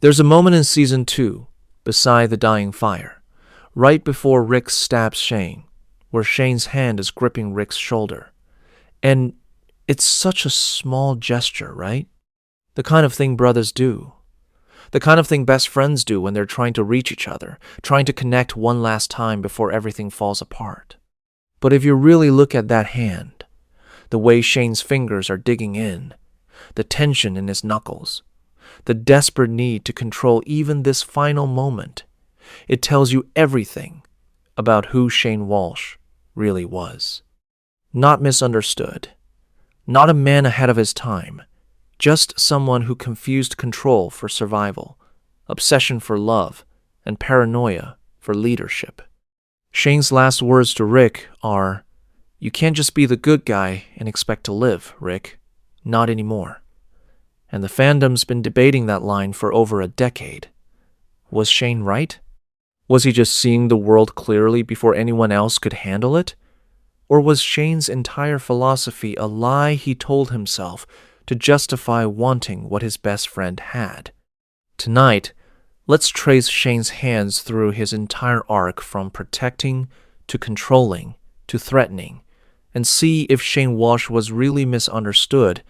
There's a moment in Season 2, beside the dying fire, right before Rick stabs Shane, where Shane's hand is gripping Rick's shoulder. And it's such a small gesture, right? The kind of thing brothers do. The kind of thing best friends do when they're trying to reach each other, trying to connect one last time before everything falls apart. But if you really look at that hand, the way Shane's fingers are digging in, the tension in his knuckles, the desperate need to control even this final moment, it tells you everything about who Shane Walsh really was. Not misunderstood, not a man ahead of his time, just someone who confused control for survival, obsession for love, and paranoia for leadership. Shane's last words to Rick are, "You can't just be the good guy and expect to live, Rick. Not anymore." And the fandom's been debating that line for over a decade. Was Shane right? Was he just seeing the world clearly before anyone else could handle it? Or was Shane's entire philosophy a lie he told himself to justify wanting what his best friend had? Tonight, let's trace Shane's hands through his entire arc from protecting to controlling to threatening, and see if Shane Walsh was really misunderstood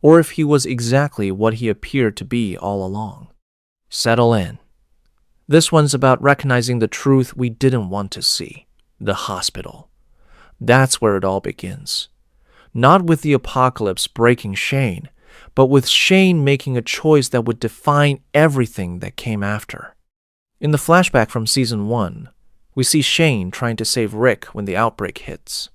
or if he was exactly what he appeared to be all along. Settle in. This one's about recognizing the truth we didn't want to see, the hospital. That's where it all begins. Not with the apocalypse breaking Shane, but with Shane making a choice that would define everything that came after. In the flashback from Season 1, we see Shane trying to save Rick when the outbreak hits.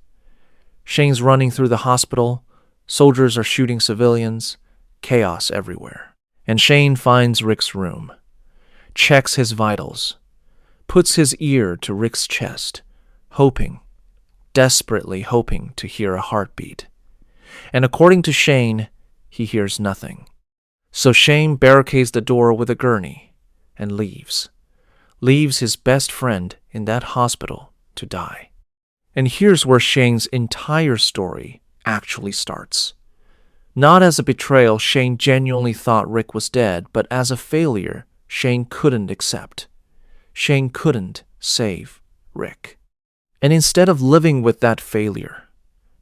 Shane's running through the hospital, soldiers are shooting civilians, chaos everywhere. And Shane finds Rick's room, checks his vitals, puts his ear to Rick's chest, hoping, desperately hoping to hear a heartbeat. And according to Shane, he hears nothing. So Shane barricades the door with a gurney and leaves his best friend in that hospital to die. And here's where Shane's entire story actually starts. Not as a betrayal Shane genuinely thought Rick was dead, but as a failure Shane couldn't accept. Shane couldn't save Rick. And instead of living with that failure,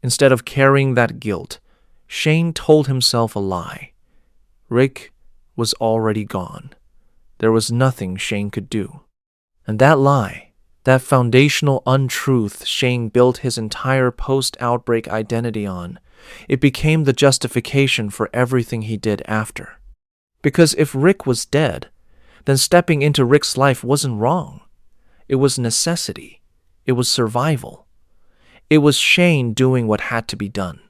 instead of carrying that guilt, Shane told himself a lie. Rick was already gone. There was nothing Shane could do. And that lie, that foundational untruth Shane built his entire post-outbreak identity on, it became the justification for everything he did after. Because if Rick was dead, then stepping into Rick's life wasn't wrong. It was necessity. It was survival. It was Shane doing what had to be done.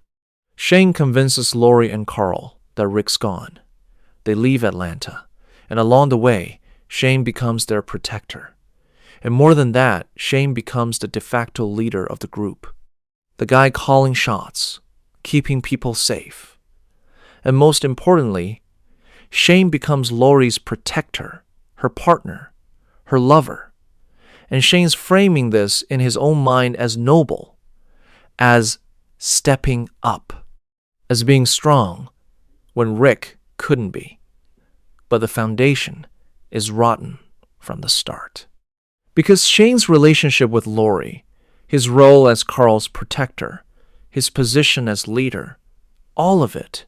Shane convinces Lori and Carl that Rick's gone. They leave Atlanta, and along the way, Shane becomes their protector. And more than that, Shane becomes the de facto leader of the group. The guy calling shots, keeping people safe. And most importantly, Shane becomes Lori's protector, her partner, her lover. And Shane's framing this in his own mind as noble, as stepping up, as being strong when Rick couldn't be. But the foundation is rotten from the start. Because Shane's relationship with Lori, his role as Carl's protector, his position as leader, all of it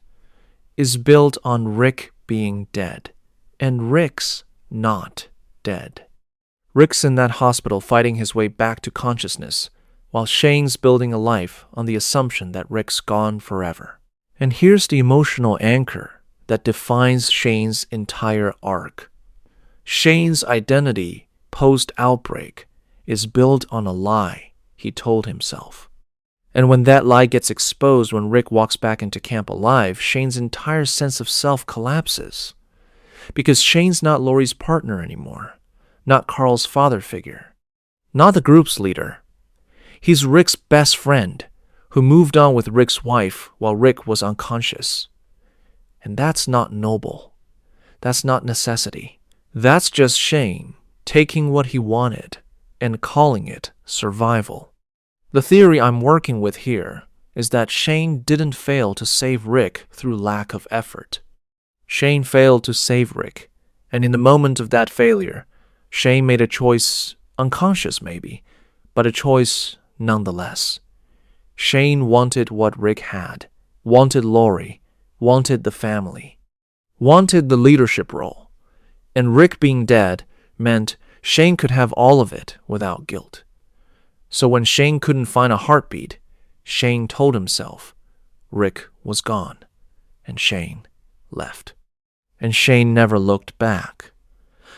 is built on Rick being dead. And Rick's not dead. Rick's in that hospital fighting his way back to consciousness, while Shane's building a life on the assumption that Rick's gone forever. And here's the emotional anchor that defines Shane's entire arc. Shane's identity post-outbreak is built on a lie he told himself. And when that lie gets exposed when Rick walks back into camp alive, Shane's entire sense of self collapses. Because Shane's not Lori's partner anymore, not Carl's father figure, not the group's leader. He's Rick's best friend who moved on with Rick's wife while Rick was unconscious. And that's not noble. That's not necessity. That's just Shane taking what he wanted and calling it survival. The theory I'm working with here is that Shane didn't fail to save Rick through lack of effort. Shane failed to save Rick And in the moment of that failure, Shane made a choice, unconscious maybe, but a choice nonetheless. Shane wanted what Rick had, wanted Lori, wanted the family, wanted the leadership role. And Rick being dead meant Shane could have all of it without guilt. So when Shane couldn't find a heartbeat, Shane told himself Rick was gone, and Shane left. And Shane never looked back,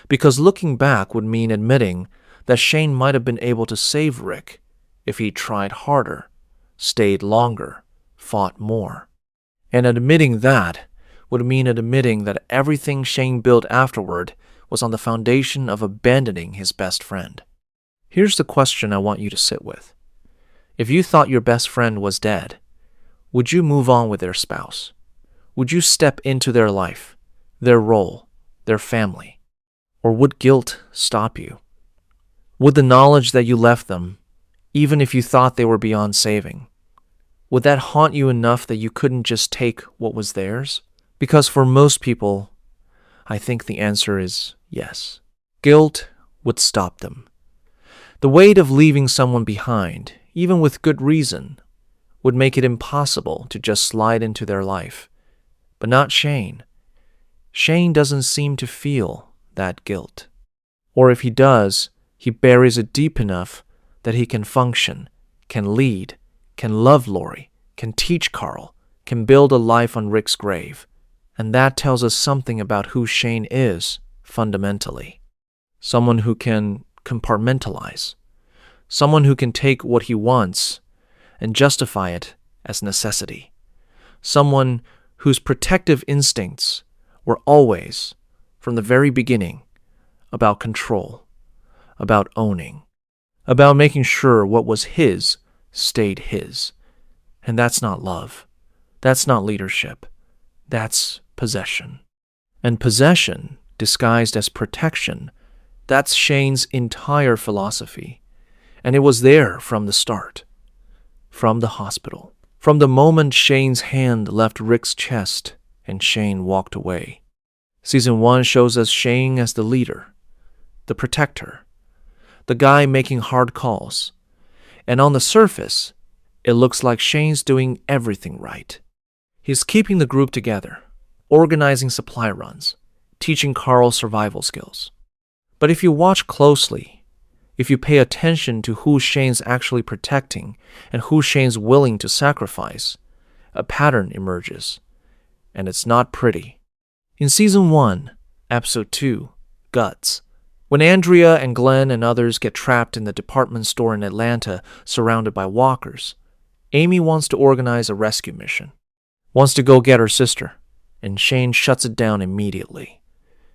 because looking back would mean admitting that Shane might have been able to save Rick if he tried harder, stayed longer, fought more. And admitting that would mean admitting that everything Shane built afterward was on the foundation of abandoning his best friend. Here's the question I want you to sit with. If you thought your best friend was dead, would you move on with their spouse? Would you step into their life, their role, their family? Or would guilt stop you? Would the knowledge that you left them, even if you thought they were beyond saving, would that haunt you enough that you couldn't just take what was theirs? Because for most people, I think the answer is yes. Guilt would stop them. The weight of leaving someone behind, even with good reason, would make it impossible to just slide into their life. But not Shane. Shane doesn't seem to feel that guilt. Or if he does, he buries it deep enough that he can function, can lead, can love Lori, can teach Carl, can build a life on Rick's grave. And that tells us something about who Shane is, fundamentally. Someone who can compartmentalize. Someone who can take what he wants and justify it as necessity. Someone whose protective instincts were always, from the very beginning, about control, about owning, about making sure what was his stayed his. And that's not love. That's not leadership. That's possession. And possession, disguised as protection, that's Shane's entire philosophy. And it was there from the start. From the hospital. From the moment Shane's hand left Rick's chest and Shane walked away. Season 1 shows us Shane as the leader, the protector, the guy making hard calls. And on the surface, it looks like Shane's doing everything right. He's keeping the group together, organizing supply runs, teaching Carl survival skills. But if you watch closely, if you pay attention to who Shane's actually protecting and who Shane's willing to sacrifice, a pattern emerges. And it's not pretty. In Season 1, Episode 2, Guts, when Andrea and Glenn and others get trapped in the department store in Atlanta surrounded by walkers, Amy wants to organize a rescue mission, wants to go get her sister, and Shane shuts it down immediately.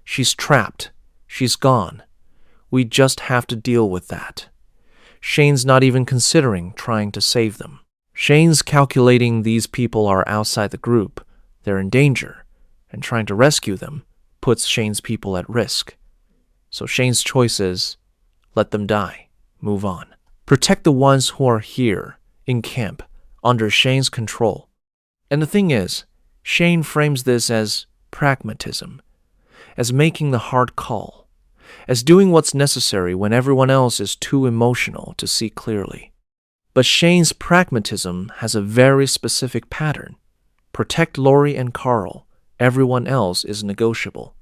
She's trapped. She's gone. We just have to deal with that. Shane's not even considering trying to save them. Shane's calculating these people are outside the group, they're in danger, and trying to rescue them puts Shane's people at risk. So Shane's choice is, let them die, move on. Protect the ones who are here, in camp, under Shane's control. And the thing is, Shane frames this as pragmatism, as making the hard call, as doing what's necessary when everyone else is too emotional to see clearly. But Shane's pragmatism has a very specific pattern. Protect Lori and Carl. Everyone else is negotiable.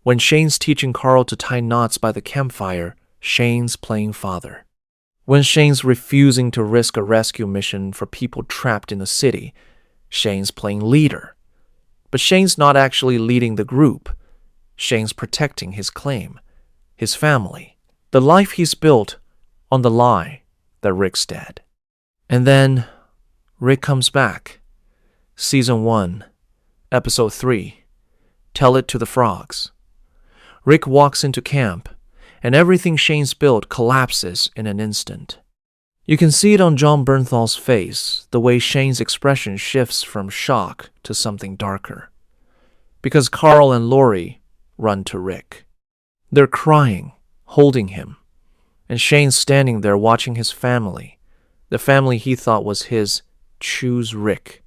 When Shane's teaching Carl to tie knots by the campfire, Shane's playing father. When Shane's refusing to risk a rescue mission for people trapped in the city, Shane's playing leader. But Shane's not actually leading the group. Shane's protecting his claim, his family, the life he's built on the lie that Rick's dead. And then Rick comes back. Season 1, Episode 3, Tell It to the Frogs. Rick walks into camp, and everything Shane's built collapses in an instant. You can see it on John Bernthal's face, the way Shane's expression shifts from shock to something darker. Because Carl and Lori run to Rick. They're crying, holding him, and Shane's standing there watching his family, the family he thought was his, choose Rick.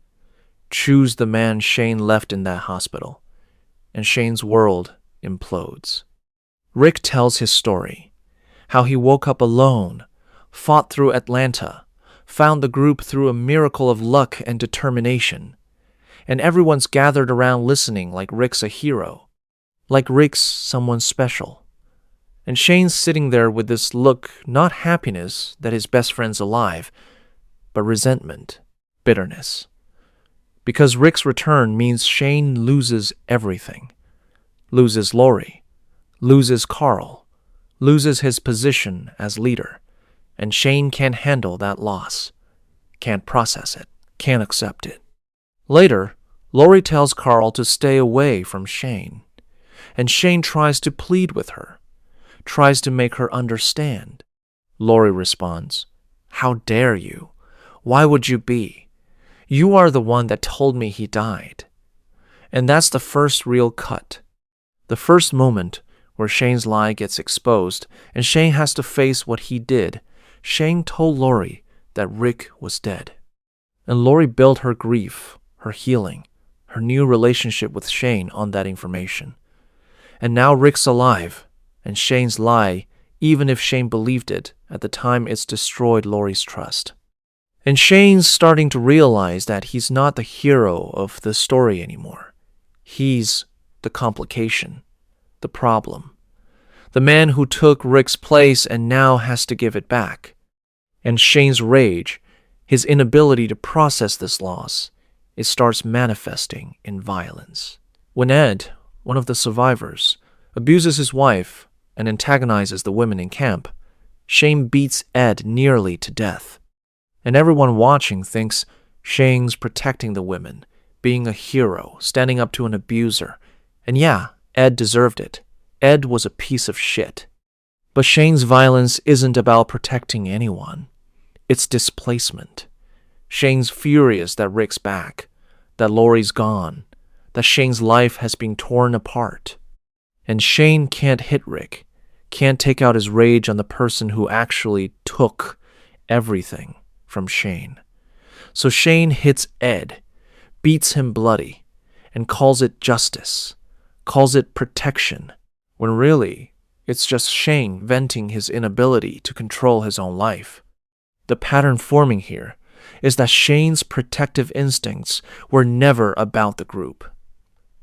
Choose the man Shane left in that hospital. And Shane's world implodes. Rick tells his story, how he woke up alone, fought through Atlanta, found the group through a miracle of luck and determination, and everyone's gathered around listening like Rick's a hero, like Rick's someone special. And Shane's sitting there with this look, not happiness that his best friend's alive, but resentment, bitterness. Because Rick's return means Shane loses everything. Loses Lori, loses Carl, loses his position as leader, and Shane can't handle that loss, can't process it, can't accept it. Later, Lori tells Carl to stay away from Shane, and Shane tries to plead with her, tries to make her understand. Lori responds, "How dare you? Why would you be? You are the one that told me he died." And that's the first real cut. The first moment where Shane's lie gets exposed and Shane has to face what he did. Shane told Lori that Rick was dead. And Lori built her grief, her healing, her new relationship with Shane on that information. And now Rick's alive, and Shane's lie, even if Shane believed it, at the time it's destroyed Lori's trust. And Shane's starting to realize that he's not the hero of the story anymore. He's the complication, the problem. The man who took Rick's place and now has to give it back. And Shane's rage, his inability to process this loss, it starts manifesting in violence. When Ed, one of the survivors, abuses his wife and antagonizes the women in camp, Shane beats Ed nearly to death. And everyone watching thinks Shane's protecting the women, being a hero, standing up to an abuser. And yeah, Ed deserved it. Ed was a piece of shit. But Shane's violence isn't about protecting anyone. It's displacement. Shane's furious that Rick's back, that Lori's gone, that Shane's life has been torn apart. And Shane can't hit Rick, can't take out his rage on the person who actually took everything from Shane. So Shane hits Ed, beats him bloody, and calls it justice, calls it protection, when really it's just Shane venting his inability to control his own life. The pattern forming here is that Shane's protective instincts were never about the group.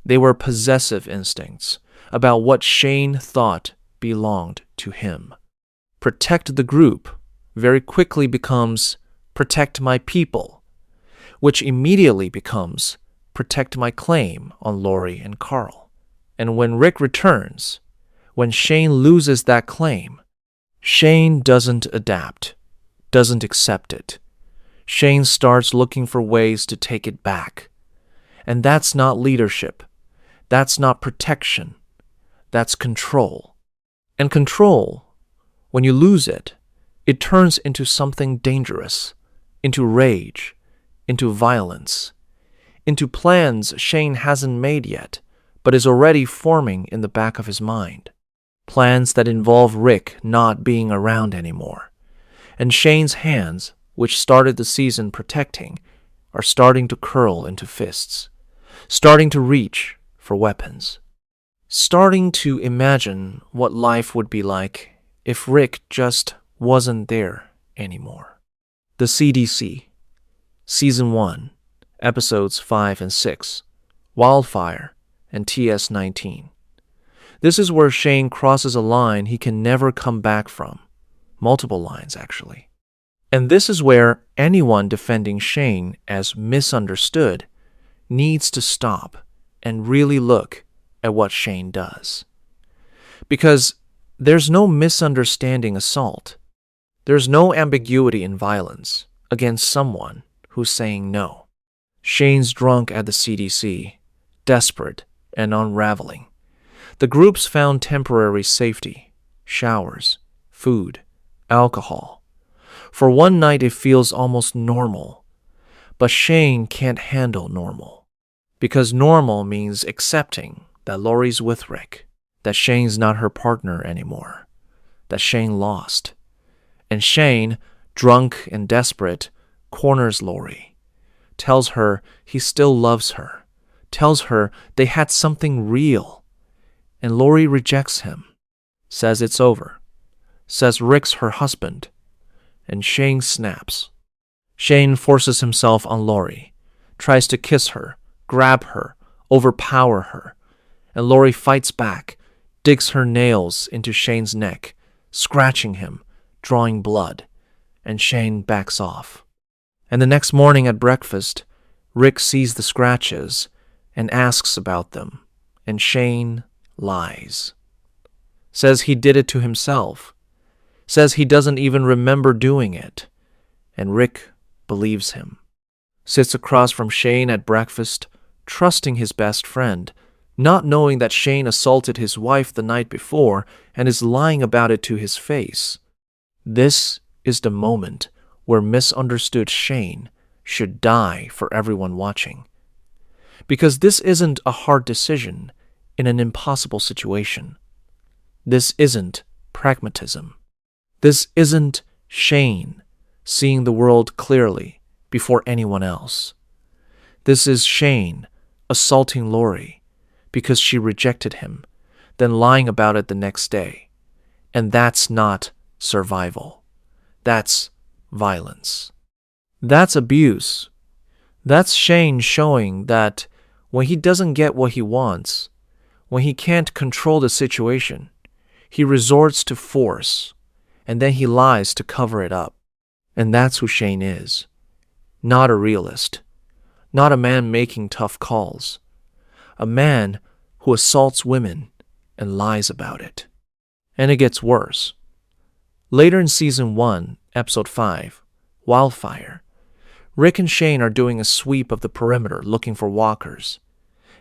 They were possessive instincts about what Shane thought belonged to him. Protect the group very quickly becomes protect my people, which immediately becomes protect my claim on Lori and Carl. And when Rick returns, when Shane loses that claim, Shane doesn't adapt, doesn't accept it. Shane starts looking for ways to take it back. And that's not leadership. That's not protection. That's control. And control, when you lose it, it turns into something dangerous, into rage, into violence, into plans Shane hasn't made yet, but is already forming in the back of his mind. Plans that involve Rick not being around anymore. And Shane's hands, which started the season protecting, are starting to curl into fists, starting to reach for weapons, starting to imagine what life would be like if Rick just wasn't there anymore. The CDC, Season 1, Episodes 5 and 6, Wildfire, and TS-19. This is where Shane crosses a line he can never come back from. Multiple lines, actually. And this is where anyone defending Shane as misunderstood needs to stop and really look at what Shane does. Because there's no misunderstanding assault. There's no ambiguity in violence against someone who's saying no. Shane's drunk at the CDC, desperate and unraveling. The groups found temporary safety, showers, food, alcohol. For one night it feels almost normal, but Shane can't handle normal. Because normal means accepting that Lori's with Rick, that Shane's not her partner anymore, that Shane lost. And Shane, drunk and desperate, corners Lori, tells her he still loves her, tells her they had something real. And Lori rejects him, says it's over, says Rick's her husband, and Shane snaps. Shane forces himself on Lori, tries to kiss her, grab her, overpower her, and Lori fights back, digs her nails into Shane's neck, scratching him, drawing blood, and Shane backs off. And the next morning at breakfast, Rick sees the scratches and asks about them, and Shane lies. Says he did it to himself. Says he doesn't even remember doing it. And Rick believes him. Sits across from Shane at breakfast, trusting his best friend, not knowing that Shane assaulted his wife the night before and is lying about it to his face. This is the moment where misunderstood Shane should die for everyone watching. Because this isn't a hard decision in an impossible situation. This isn't pragmatism. This isn't Shane seeing the world clearly before anyone else. This is Shane assaulting Lori because she rejected him, then lying about it the next day. And that's not survival. That's violence. That's abuse. That's Shane showing that when he doesn't get what he wants, when he can't control the situation, he resorts to force, and then he lies to cover it up. And that's who Shane is. Not a realist. Not a man making tough calls. A man who assaults women and lies about it. And it gets worse. Later in Season 1, Episode 5, Wildfire, Rick and Shane are doing a sweep of the perimeter looking for walkers,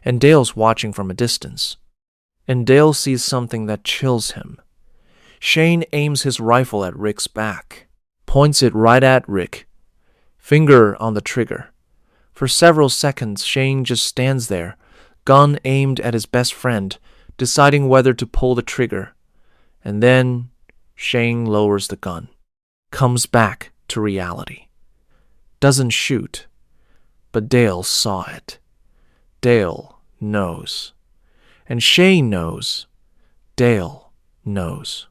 and Dale's watching from a distance. And Dale sees something that chills him. Shane aims his rifle at Rick's back, points it right at Rick, finger on the trigger. For several seconds, Shane just stands there, gun aimed at his best friend, deciding whether to pull the trigger. And then Shane lowers the gun, comes back to reality. Doesn't shoot, but Dale saw it. Dale knows. And Shane knows. Dale knows.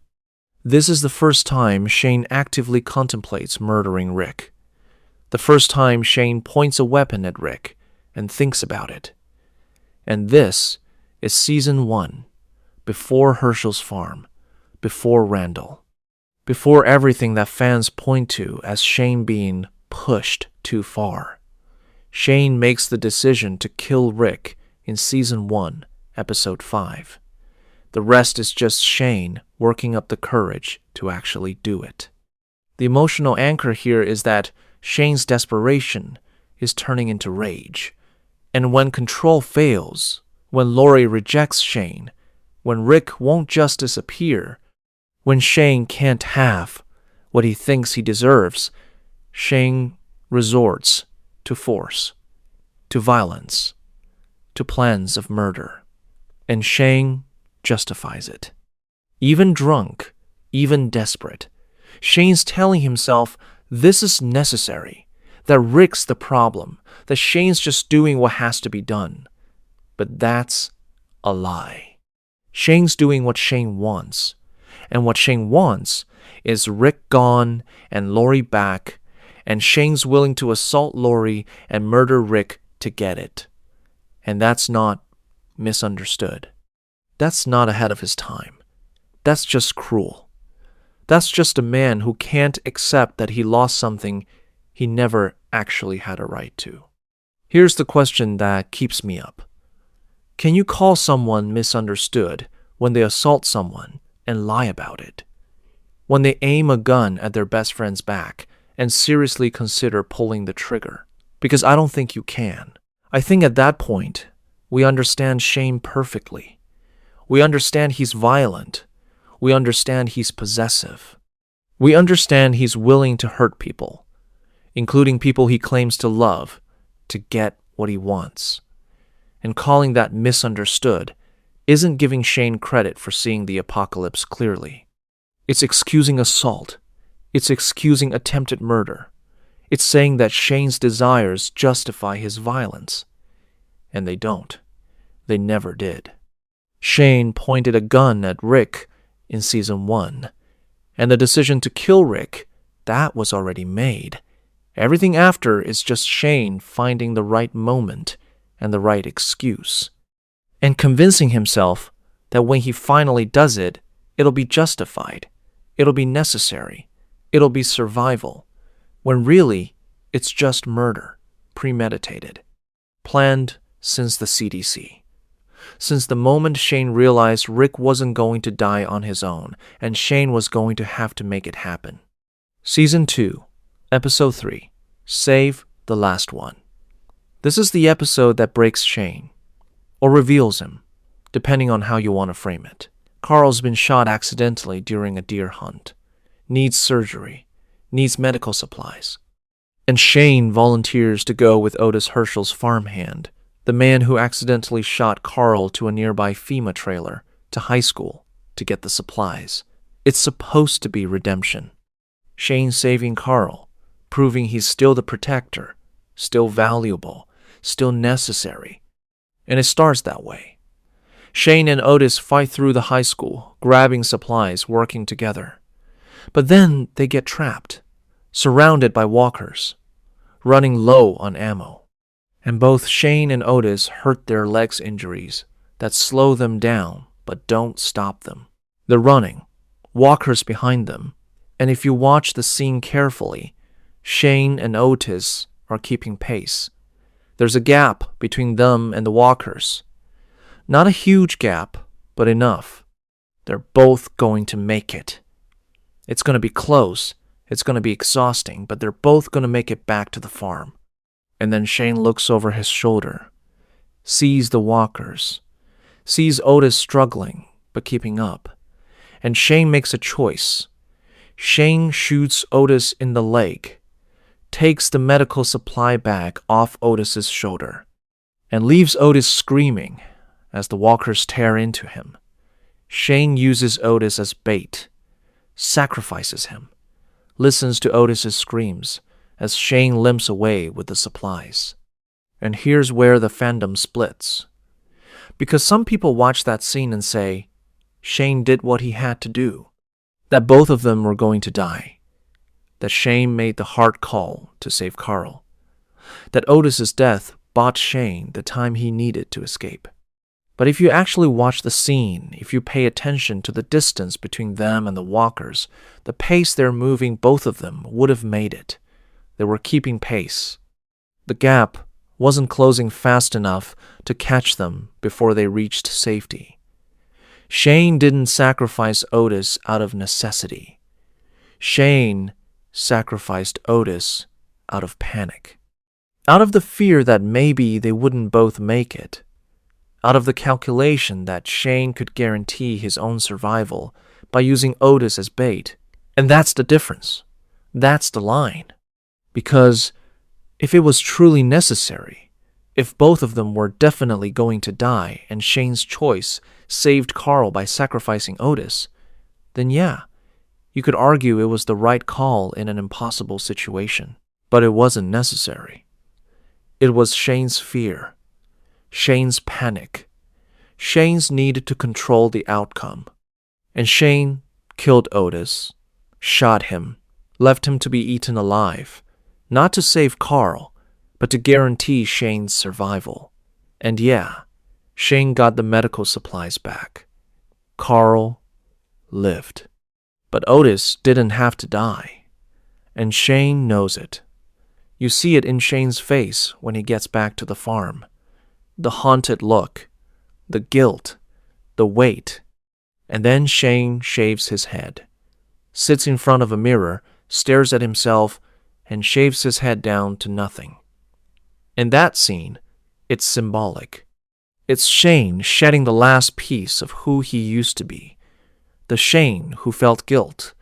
This is the first time Shane actively contemplates murdering Rick. The first time Shane points a weapon at Rick and thinks about it. And this is Season 1, before Herschel's farm, before Randall, before everything that fans point to as Shane being pushed too far. Shane makes the decision to kill Rick in Season 1, Episode 5. The rest is just Shane working up the courage to actually do it. The emotional anchor here is that Shane's desperation is turning into rage. And when control fails, when Lori rejects Shane, when Rick won't just disappear, when Shane can't have what he thinks he deserves, Shane resorts to force, to violence, to plans of murder. And Shane justifies it. Even drunk, even desperate, Shane's telling himself this is necessary, that Rick's the problem, that Shane's just doing what has to be done. But that's a lie. Shane's doing what Shane wants, and what Shane wants is Rick gone and Lori back, and Shane's willing to assault Lori and murder Rick to get it. And that's not misunderstood. That's not ahead of his time. That's just cruel. That's just a man who can't accept that he lost something he never actually had a right to. Here's the question that keeps me up. Can you call someone misunderstood when they assault someone and lie about it? When they aim a gun at their best friend's back and seriously consider pulling the trigger? Because I don't think you can. I think at that point, we understand Shane perfectly. We understand he's violent. We understand he's possessive. We understand he's willing to hurt people, including people he claims to love, to get what he wants. And calling that misunderstood isn't giving Shane credit for seeing the apocalypse clearly. It's excusing assault. It's excusing attempted murder. It's saying that Shane's desires justify his violence. And they don't. They never did. Shane pointed a gun at Rick in Season 1, and the decision to kill Rick, that was already made. Everything after is just Shane finding the right moment and the right excuse, and convincing himself that when he finally does it, it'll be justified, it'll be necessary, it'll be survival, when really it's just murder, premeditated, planned since the CDC. Since the moment Shane realized Rick wasn't going to die on his own, and Shane was going to have to make it happen. Season 2, Episode 3, Save the Last One. This is the episode that breaks Shane, or reveals him, depending on how you want to frame it. Carl's been shot accidentally during a deer hunt, needs surgery, needs medical supplies. And Shane volunteers to go with Otis Herschel's farmhand, the man who accidentally shot Carl to a nearby FEMA trailer, to high school, to get the supplies. It's supposed to be redemption. Shane saving Carl, proving he's still the protector, still valuable, still necessary. And it starts that way. Shane and Otis fight through the high school, grabbing supplies, working together. But then they get trapped, surrounded by walkers, running low on ammo. And both Shane and Otis hurt their legs injuries that slow them down but don't stop them. They're running, walkers behind them, and if you watch the scene carefully, Shane and Otis are keeping pace. There's a gap between them and the walkers. Not a huge gap, but enough. They're both going to make it. It's going to be close, it's going to be exhausting, but they're both going to make it back to the farm. And then Shane looks over his shoulder, sees the walkers, sees Otis struggling but keeping up, and Shane makes a choice. Shane shoots Otis in the leg, takes the medical supply bag off Otis's shoulder, and leaves Otis screaming as the walkers tear into him. Shane uses Otis as bait, sacrifices him, listens to Otis's screams as Shane limps away with the supplies. And here's where the fandom splits. Because some people watch that scene and say, Shane did what he had to do, that both of them were going to die, that Shane made the hard call to save Carl, that Otis's death bought Shane the time he needed to escape. But if you actually watch the scene, if you pay attention to the distance between them and the walkers, the pace they're moving, both of them would have made it. They were keeping pace. The gap wasn't closing fast enough to catch them before they reached safety. Shane didn't sacrifice Otis out of necessity. Shane sacrificed Otis out of panic. Out of the fear that maybe they wouldn't both make it. Out of the calculation that Shane could guarantee his own survival by using Otis as bait. And that's the difference. That's the line. Because if it was truly necessary, if both of them were definitely going to die and Shane's choice saved Carl by sacrificing Otis, then yeah, you could argue it was the right call in an impossible situation. But it wasn't necessary. It was Shane's fear, Shane's panic, Shane's need to control the outcome. And Shane killed Otis, shot him, left him to be eaten alive, not to save Carl, but to guarantee Shane's survival. And yeah, Shane got the medical supplies back. Carl lived. But Otis didn't have to die. And Shane knows it. You see it in Shane's face when he gets back to the farm. The haunted look, the guilt, the weight. And then Shane shaves his head, sits in front of a mirror, stares at himself, and shaves his head down to nothing. In that scene, it's symbolic. It's Shane shedding the last piece of who he used to be. The Shane who felt guilt,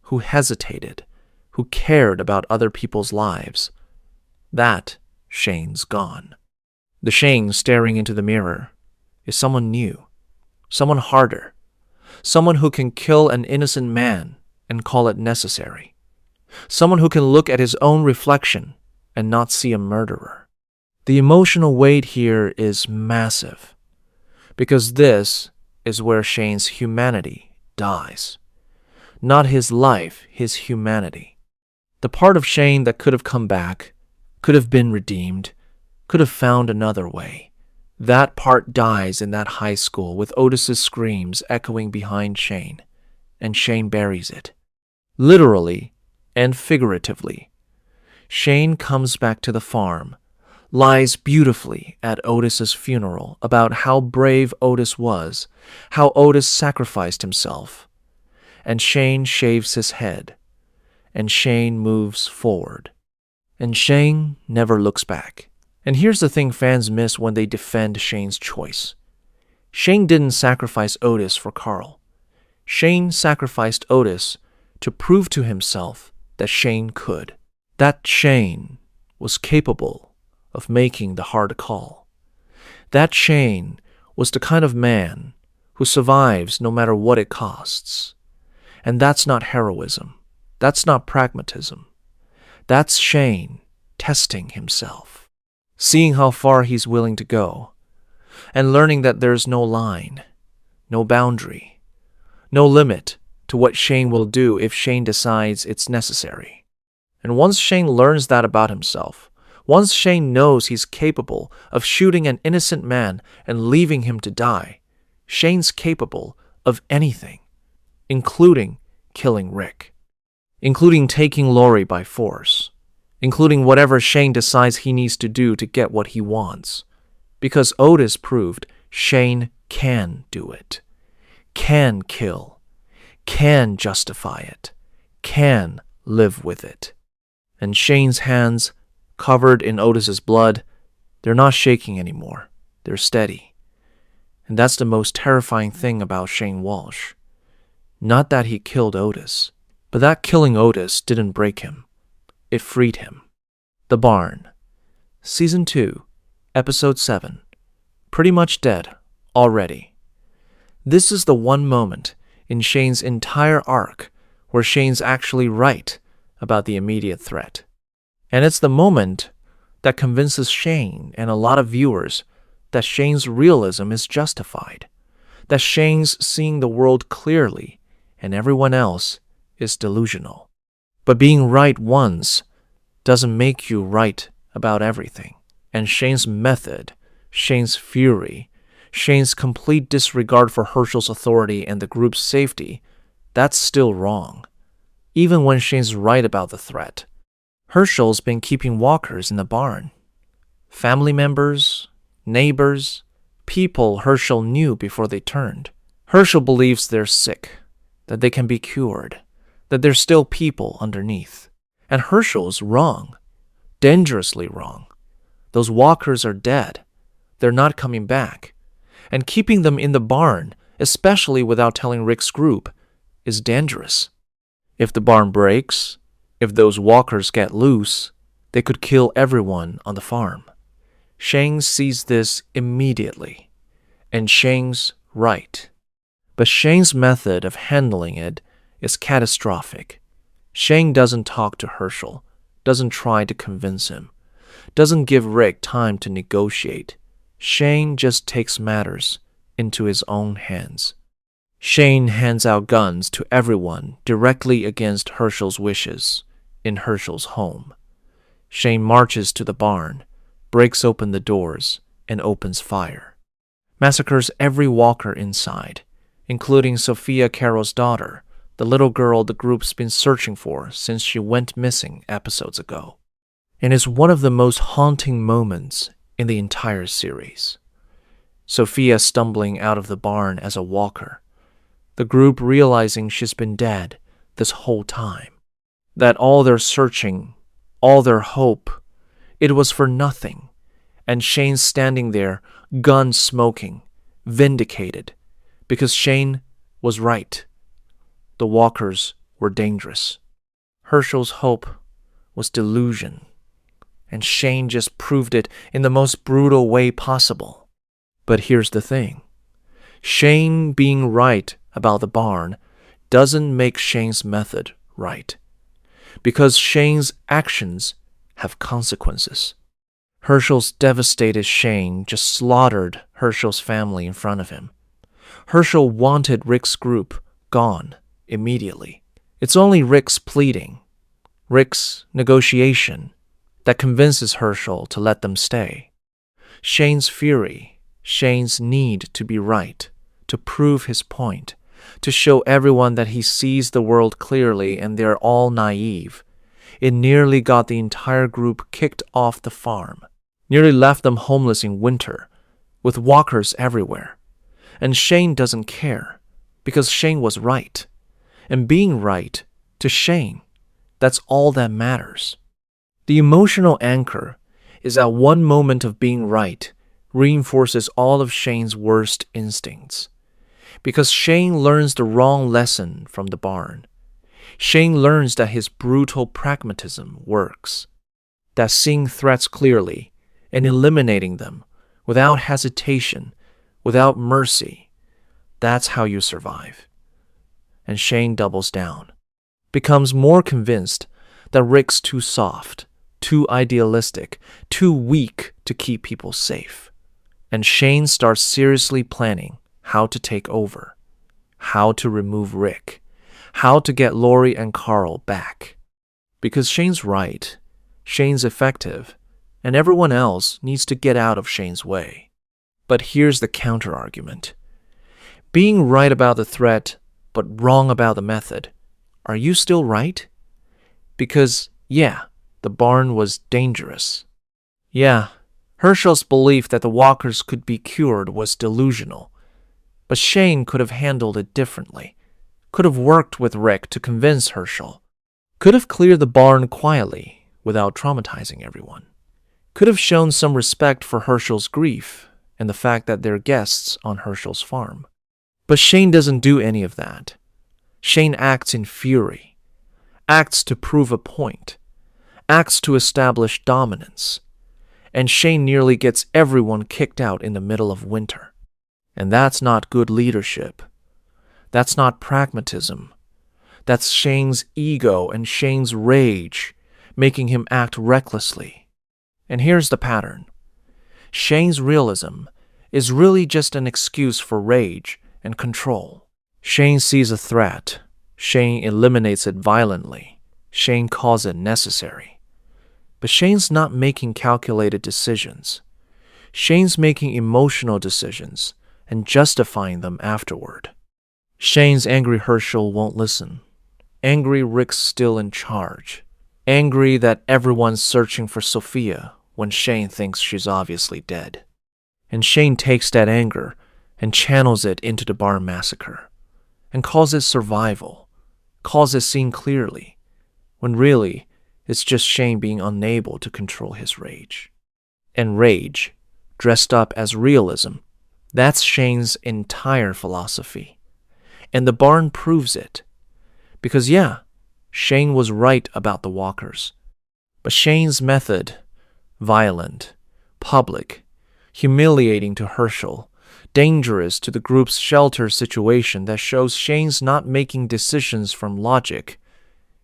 who hesitated, who cared about other people's lives. That Shane's gone. The Shane staring into the mirror is someone new, someone harder, someone who can kill an innocent man and call it necessary. Someone who can look at his own reflection and not see a murderer. The emotional weight here is massive, because this is where Shane's humanity dies. Not his life, his humanity. The part of Shane that could have come back, could have been redeemed, could have found another way. That part dies in that high school with Otis's screams echoing behind Shane, and Shane buries it. Literally and figuratively. Shane comes back to the farm, lies beautifully at Otis's funeral about how brave Otis was, how Otis sacrificed himself. And Shane shaves his head, and Shane moves forward. And Shane never looks back. And here's the thing fans miss when they defend Shane's choice. Shane didn't sacrifice Otis for Carl. Shane sacrificed Otis to prove to himself that Shane could. That Shane was capable of making the hard call. That Shane was the kind of man who survives no matter what it costs. And that's not heroism. That's not pragmatism. That's Shane testing himself. Seeing how far he's willing to go, and learning that there's no line, no boundary, no limit to what Shane will do if Shane decides it's necessary. And once Shane learns that about himself, once Shane knows he's capable of shooting an innocent man and leaving him to die, Shane's capable of anything, including killing Rick, including taking Lori by force, including whatever Shane decides he needs to do to get what he wants. Because Otis proved Shane can do it, can kill, can justify it, can live with it. And Shane's hands, covered in Otis's blood, they're not shaking anymore. They're steady. And that's the most terrifying thing about Shane Walsh. Not that he killed Otis, but that killing Otis didn't break him. It freed him. The Barn. Season 2, Episode 7. Pretty much dead already. This is the one moment in Shane's entire arc where Shane's actually right about the immediate threat. And it's the moment that convinces Shane and a lot of viewers that Shane's realism is justified, that Shane's seeing the world clearly and everyone else is delusional. But being right once doesn't make you right about everything. And Shane's method, Shane's fury, Shane's complete disregard for Herschel's authority and the group's safety, that's still wrong. Even when Shane's right about the threat. Herschel's been keeping walkers in the barn. Family members, neighbors, people Herschel knew before they turned. Herschel believes they're sick, that they can be cured, that there's still people underneath. And Herschel's wrong, dangerously wrong. Those walkers are dead. They're not coming back. And keeping them in the barn, especially without telling Rick's group, is dangerous. If the barn breaks, if those walkers get loose, they could kill everyone on the farm. Shane sees this immediately, and Shane's right. But Shane's method of handling it is catastrophic. Shane doesn't talk to Herschel, doesn't try to convince him, doesn't give Rick time to negotiate. Shane just takes matters into his own hands. Shane hands out guns to everyone directly against Herschel's wishes in Herschel's home. Shane marches to the barn, breaks open the doors, and opens fire. Massacres every walker inside, including Sophia Carroll's daughter, the little girl the group's been searching for since she went missing episodes ago. And is one of the most haunting moments in the entire series. Sophia stumbling out of the barn as a walker, the group realizing she's been dead this whole time, that all their searching, all their hope, it was for nothing, and Shane standing there, gun smoking, vindicated, because Shane was right. The walkers were dangerous. Herschel's hope was delusion, and Shane just proved it in the most brutal way possible. But here's the thing. Shane being right about the barn doesn't make Shane's method right, because Shane's actions have consequences. Herschel's devastated Shane just slaughtered Herschel's family in front of him. Herschel wanted Rick's group gone immediately. It's only Rick's pleading, Rick's negotiation, that convinces Herschel to let them stay. Shane's fury, Shane's need to be right, to prove his point, to show everyone that he sees the world clearly and they're all naive. It nearly got the entire group kicked off the farm, nearly left them homeless in winter, with walkers everywhere. And Shane doesn't care, because Shane was right. And being right, to Shane, that's all that matters. The emotional anchor is that one moment of being right reinforces all of Shane's worst instincts. Because Shane learns the wrong lesson from the barn. Shane learns that his brutal pragmatism works, that seeing threats clearly and eliminating them without hesitation, without mercy, that's how you survive. And Shane doubles down, becomes more convinced that Rick's too soft, too idealistic, too weak to keep people safe. And Shane starts seriously planning how to take over, how to remove Rick, how to get Lori and Carl back. Because Shane's right, Shane's effective, and everyone else needs to get out of Shane's way. But here's the counter-argument. Being right about the threat, but wrong about the method, are you still right? Because, yeah, the barn was dangerous. Yeah, Herschel's belief that the walkers could be cured was delusional. But Shane could have handled it differently. Could have worked with Rick to convince Herschel. Could have cleared the barn quietly without traumatizing everyone. Could have shown some respect for Herschel's grief and the fact that they're guests on Herschel's farm. But Shane doesn't do any of that. Shane acts in fury, acts to prove a point, acts to establish dominance. And Shane nearly gets everyone kicked out in the middle of winter. And that's not good leadership. That's not pragmatism. That's Shane's ego and Shane's rage, making him act recklessly. And here's the pattern. Shane's realism is really just an excuse for rage and control. Shane sees a threat. Shane eliminates it violently. Shane calls it necessary. But Shane's not making calculated decisions. Shane's making emotional decisions and justifying them afterward. Shane's angry Herschel won't listen. Angry Rick's still in charge. Angry that everyone's searching for Sophia when Shane thinks she's obviously dead. And Shane takes that anger and channels it into the barn massacre and calls it survival, calls it seeing clearly, when really it's just Shane being unable to control his rage. And rage, dressed up as realism, that's Shane's entire philosophy. And the barn proves it. Because yeah, Shane was right about the walkers. But Shane's method, violent, public, humiliating to Herschel, dangerous to the group's shelter situation that shows Shane's not making decisions from logic.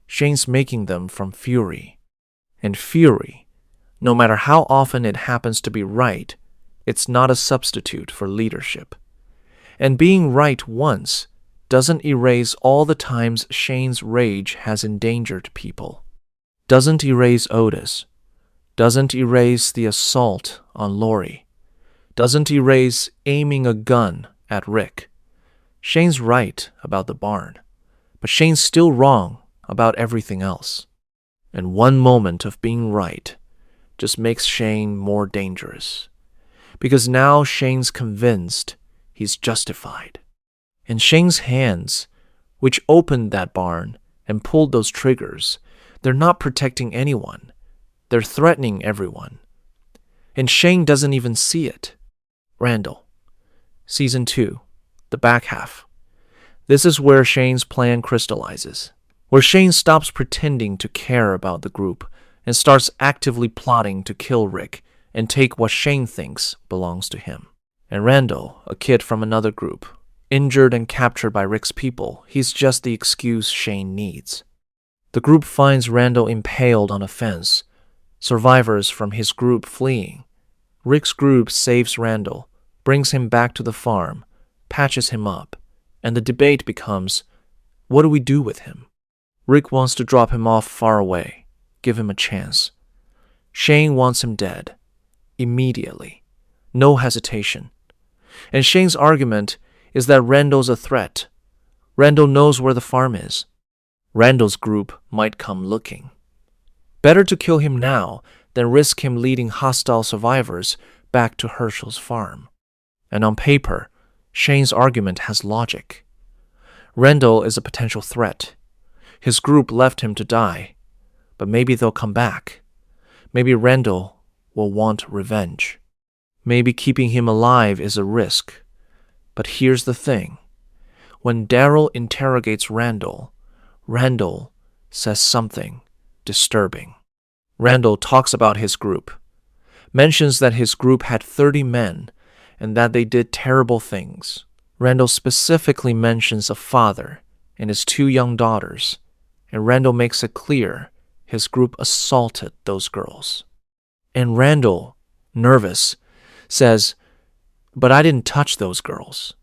Shane's making them from fury. And fury, no matter how often it happens to be right, it's not a substitute for leadership. And being right once doesn't erase all the times Shane's rage has endangered people. Doesn't erase Otis. Doesn't erase the assault on Lori. Doesn't erase aiming a gun at Rick. Shane's right about the barn, but Shane's still wrong about everything else. And one moment of being right just makes Shane more dangerous. Because now Shane's convinced he's justified. And Shane's hands, which opened that barn and pulled those triggers, they're not protecting anyone. They're threatening everyone. And Shane doesn't even see it. Randall. Season 2, the back half. This is where Shane's plan crystallizes. Where Shane stops pretending to care about the group and starts actively plotting to kill Rick and take what Shane thinks belongs to him. And Randall, a kid from another group, injured and captured by Rick's people, he's just the excuse Shane needs. The group finds Randall impaled on a fence, survivors from his group fleeing. Rick's group saves Randall, brings him back to the farm, patches him up, and the debate becomes, what do we do with him? Rick wants to drop him off far away, give him a chance. Shane wants him dead, immediately, no hesitation. And Shane's argument is that Randall's a threat. Randall knows where the farm is. Randall's group might come looking. Better to kill him now than risk him leading hostile survivors back to Herschel's farm. And on paper, Shane's argument has logic. Randall is a potential threat. His group left him to die, but maybe they'll come back. Maybe Randall will want revenge. Maybe keeping him alive is a risk. But here's the thing. When Daryl interrogates Randall, Randall says something disturbing. Randall talks about his group, mentions that his group had 30 men and that they did terrible things. Randall specifically mentions a father and his 2 young daughters, and Randall makes it clear his group assaulted those girls. And Randall, nervous, says, "But I didn't touch those girls,"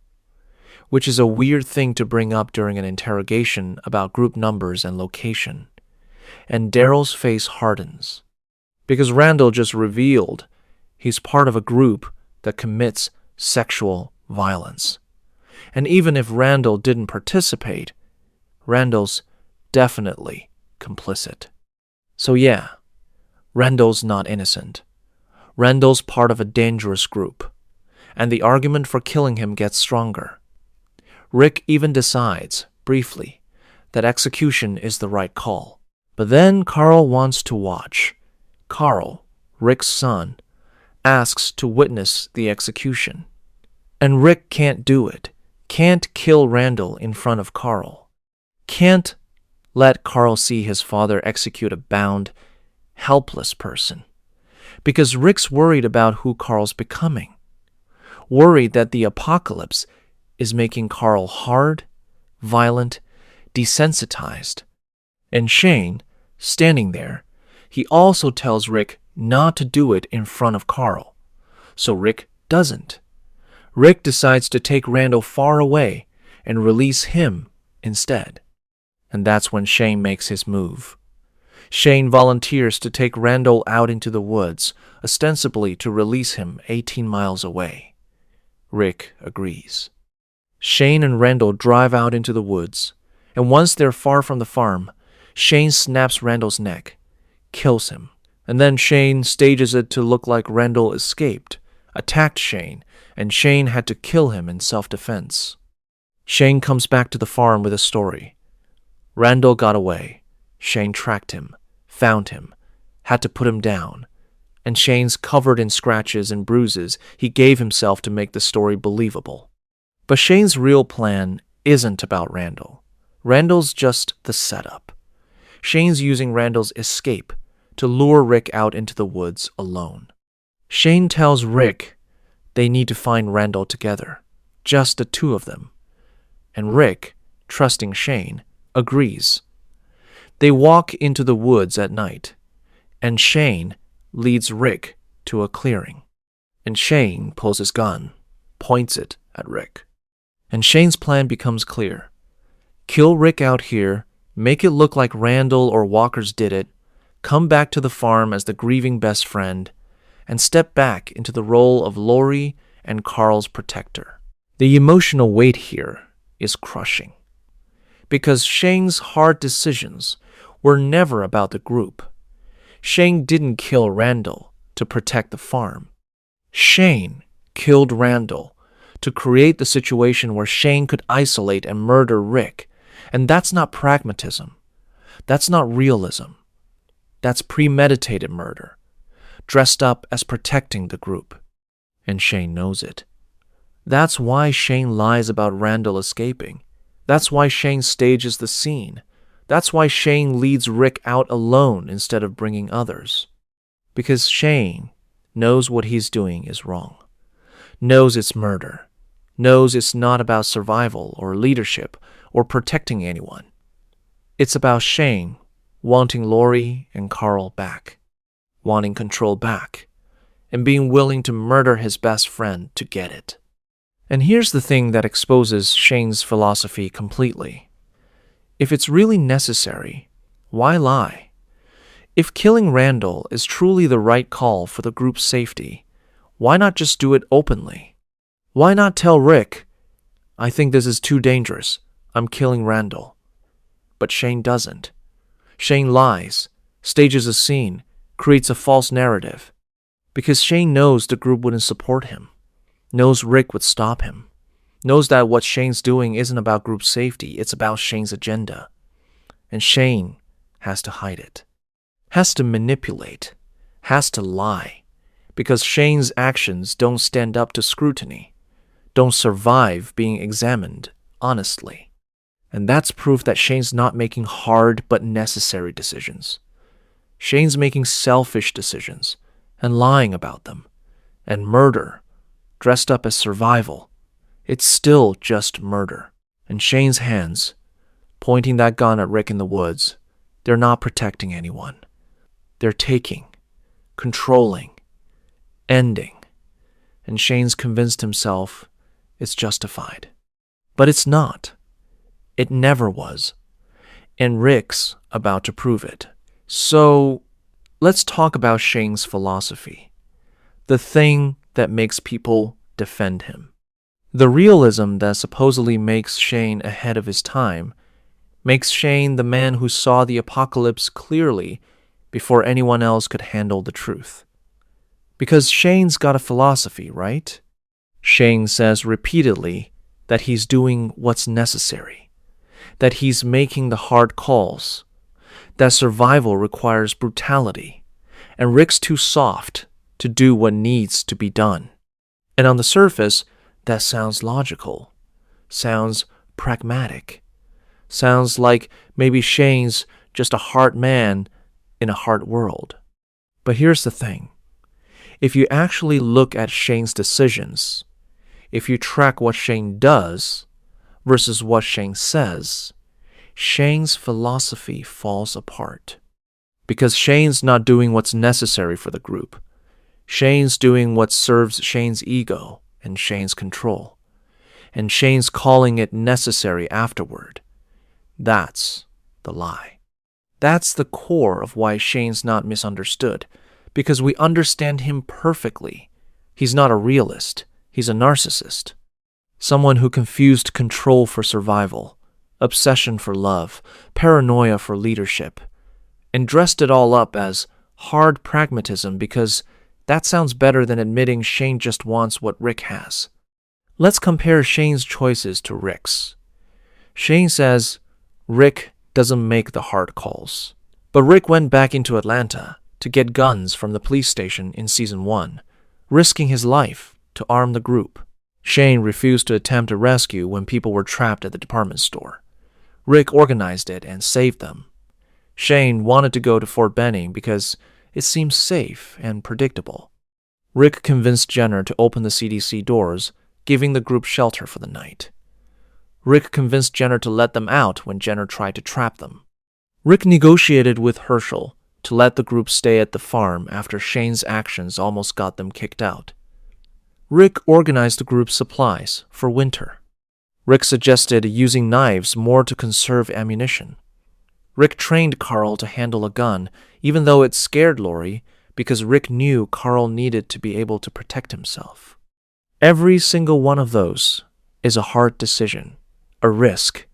which is a weird thing to bring up during an interrogation about group numbers and location. And Daryl's face hardens, because Randall just revealed he's part of a group that commits sexual violence. And even if Randall didn't participate, Randall's definitely complicit. So yeah, Randall's not innocent. Randall's part of a dangerous group, and the argument for killing him gets stronger. Rick even decides, briefly, that execution is the right call. But then Carl wants to watch. Carl, Rick's son, asks to witness the execution. And Rick can't do it, can't kill Randall in front of Carl, can't let Carl see his father execute a bound, helpless person. Because Rick's worried about who Carl's becoming, worried that the apocalypse is making Carl hard, violent, desensitized. And Shane, standing there, he also tells Rick not to do it in front of Carl. So Rick doesn't. Rick decides to take Randall far away and release him instead. And that's when Shane makes his move. Shane volunteers to take Randall out into the woods, ostensibly to release him 18 miles away. Rick agrees. Shane and Randall drive out into the woods, and once they're far from the farm, Shane snaps Randall's neck, kills him, and then Shane stages it to look like Randall escaped, attacked Shane, and Shane had to kill him in self-defense. Shane comes back to the farm with a story. Randall got away. Shane tracked him, found him, had to put him down, and Shane's covered in scratches and bruises he gave himself to make the story believable. But Shane's real plan isn't about Randall. Randall's just the setup. Shane's using Randall's escape to lure Rick out into the woods alone. Shane tells Rick they need to find Randall together, just the 2 of them. And Rick, trusting Shane, agrees. They walk into the woods at night, and Shane leads Rick to a clearing. And Shane pulls his gun, points it at Rick. And Shane's plan becomes clear. Kill Rick out here, make it look like Randall or Walkers did it, come back to the farm as the grieving best friend, and step back into the role of Lori and Carl's protector. The emotional weight here is crushing, because Shane's hard decisions were never about the group. Shane didn't kill Randall to protect the farm. Shane killed Randall to create the situation where Shane could isolate and murder Rick. And that's not pragmatism. That's not realism. That's premeditated murder, dressed up as protecting the group. And Shane knows it. That's why Shane lies about Randall escaping. That's why Shane stages the scene. That's why Shane leads Rick out alone instead of bringing others. Because Shane knows what he's doing is wrong, knows it's murder, knows it's not about survival or leadership or protecting anyone. It's about Shane wanting Lori and Carl back, wanting control back, and being willing to murder his best friend to get it. And here's the thing that exposes Shane's philosophy completely. If it's really necessary, why lie? If killing Randall is truly the right call for the group's safety, why not just do it openly? Why not tell Rick, I think this is too dangerous, I'm killing Randall? But Shane doesn't. Shane lies, stages a scene, creates a false narrative. Because Shane knows the group wouldn't support him, knows Rick would stop him, knows that what Shane's doing isn't about group safety, it's about Shane's agenda. And Shane has to hide it, has to manipulate, has to lie, because Shane's actions don't stand up to scrutiny, don't survive being examined honestly. And that's proof that Shane's not making hard but necessary decisions. Shane's making selfish decisions and lying about them. And murder, dressed up as survival, it's still just murder. And Shane's hands, pointing that gun at Rick in the woods, they're not protecting anyone. They're taking, controlling, ending. And Shane's convinced himself it's justified. But it's not. It never was. And Rick's about to prove it. So, let's talk about Shane's philosophy. The thing that makes people defend him. The realism that supposedly makes Shane ahead of his time, makes Shane the man who saw the apocalypse clearly before anyone else could handle the truth. Because Shane's got a philosophy, right? Shane says repeatedly that he's doing what's necessary, that he's making the hard calls, that survival requires brutality, and Rick's too soft to do what needs to be done. And on the surface, that sounds logical, sounds pragmatic, sounds like maybe Shane's just a hard man in a hard world. But here's the thing. If you actually look at Shane's decisions, if you track what Shane does versus what Shane says, Shane's philosophy falls apart. Because Shane's not doing what's necessary for the group. Shane's doing what serves Shane's ego and Shane's control. And Shane's calling it necessary afterward. That's the lie. That's the core of why Shane's not misunderstood. Because we understand him perfectly. He's not a realist. He's a narcissist. Someone who confused control for survival, obsession for love, paranoia for leadership, and dressed it all up as hard pragmatism because that sounds better than admitting Shane just wants what Rick has. Let's compare Shane's choices to Rick's. Shane says Rick doesn't make the hard calls. But Rick went back into Atlanta to get guns from the police station in Season 1, risking his life to arm the group. Shane refused to attempt a rescue when people were trapped at the department store. Rick organized it and saved them. Shane wanted to go to Fort Benning because it seemed safe and predictable. Rick convinced Jenner to open the CDC doors, giving the group shelter for the night. Rick convinced Jenner to let them out when Jenner tried to trap them. Rick negotiated with Herschel to let the group stay at the farm after Shane's actions almost got them kicked out. Rick organized the group's supplies for winter. Rick suggested using knives more to conserve ammunition. Rick trained Carl to handle a gun, even though it scared Lori, because Rick knew Carl needed to be able to protect himself. Every single one of those is a hard decision, a risk,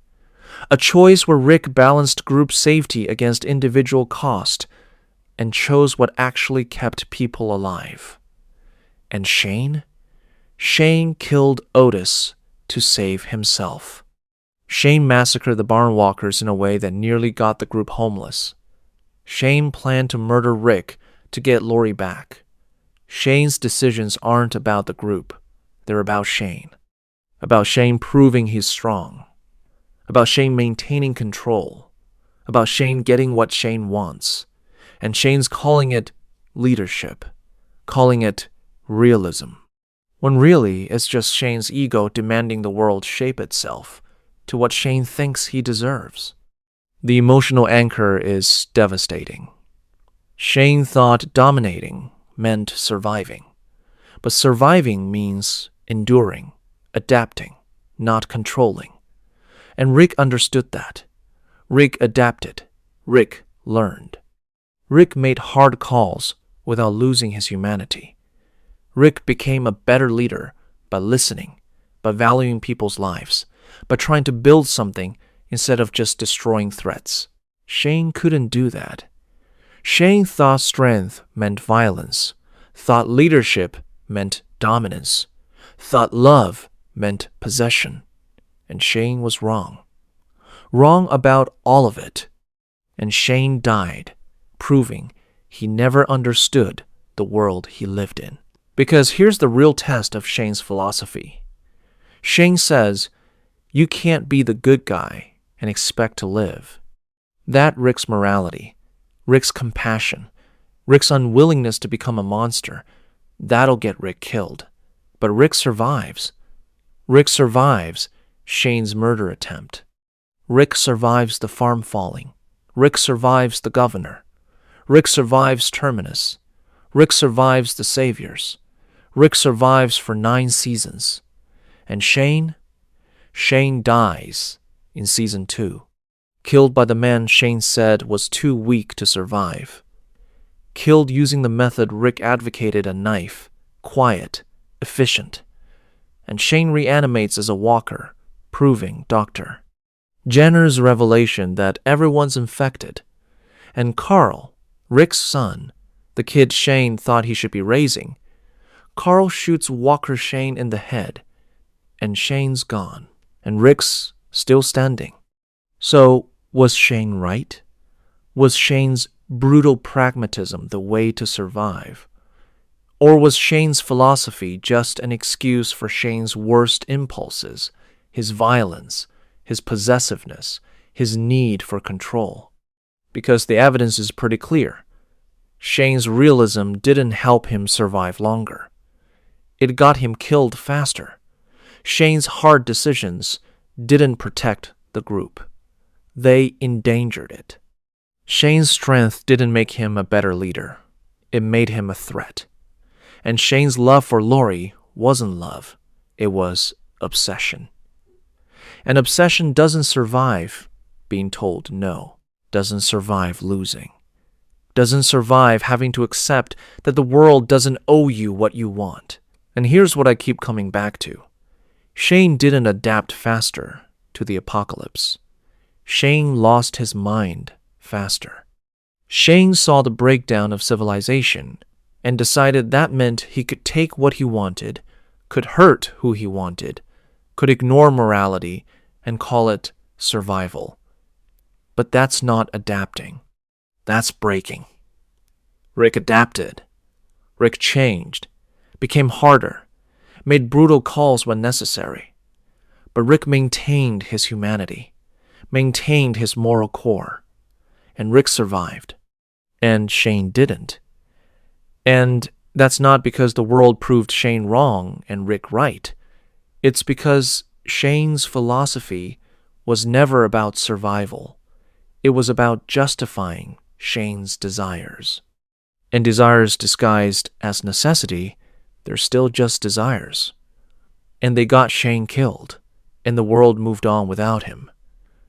a choice where Rick balanced group safety against individual cost and chose what actually kept people alive. And Shane? Shane killed Otis to save himself. Shane massacred the barn walkers in a way that nearly got the group homeless. Shane planned to murder Rick to get Lori back. Shane's decisions aren't about the group. They're about Shane. About Shane proving he's strong. About Shane maintaining control. About Shane getting what Shane wants. And Shane's calling it leadership. Calling it realism. When really it's just Shane's ego demanding the world shape itself to what Shane thinks he deserves. The emotional anchor is devastating. Shane thought dominating meant surviving. But surviving means enduring, adapting, not controlling. And Rick understood that. Rick adapted. Rick learned. Rick made hard calls without losing his humanity. Rick became a better leader by listening, by valuing people's lives, by trying to build something instead of just destroying threats. Shane couldn't do that. Shane thought strength meant violence, thought leadership meant dominance, thought love meant possession. And Shane was wrong. Wrong about all of it. And Shane died, proving he never understood the world he lived in. Because here's the real test of Shane's philosophy. Shane says, you can't be the good guy and expect to live. That Rick's morality, Rick's compassion, Rick's unwillingness to become a monster, that'll get Rick killed. But Rick survives. Rick survives Shane's murder attempt. Rick survives the farm falling. Rick survives the governor. Rick survives Terminus. Rick survives the Saviors. Rick survives for 9 seasons. And Shane dies in season 2, killed by the man Shane said was too weak to survive. Killed using the method Rick advocated, a knife, quiet, efficient. And Shane reanimates as a walker, proving doctor. Jenner's revelation that everyone's infected. And Carl, Rick's son, the kid Shane thought he should be raising, Carl shoots Walker Shane in the head, and Shane's gone, and Rick's still standing. So, was Shane right? Was Shane's brutal pragmatism the way to survive? Or was Shane's philosophy just an excuse for Shane's worst impulses, his violence, his possessiveness, his need for control? Because the evidence is pretty clear. Shane's realism didn't help him survive longer. It got him killed faster. Shane's hard decisions didn't protect the group. They endangered it. Shane's strength didn't make him a better leader. It made him a threat. And Shane's love for Lori wasn't love. It was obsession. And obsession doesn't survive being told no, doesn't survive losing, doesn't survive having to accept that the world doesn't owe you what you want. And here's what I keep coming back to. Shane didn't adapt faster to the apocalypse. Shane lost his mind faster. Shane saw the breakdown of civilization and decided that meant he could take what he wanted, could hurt who he wanted, could ignore morality and call it survival. But that's not adapting. That's breaking. Rick adapted. Rick changed, became harder, made brutal calls when necessary. But Rick maintained his humanity, maintained his moral core, and Rick survived. And Shane didn't. And that's not because the world proved Shane wrong and Rick right. It's because Shane's philosophy was never about survival. It was about justifying Shane's desires. And desires disguised as necessity, they're still just desires. And they got Shane killed, and the world moved on without him.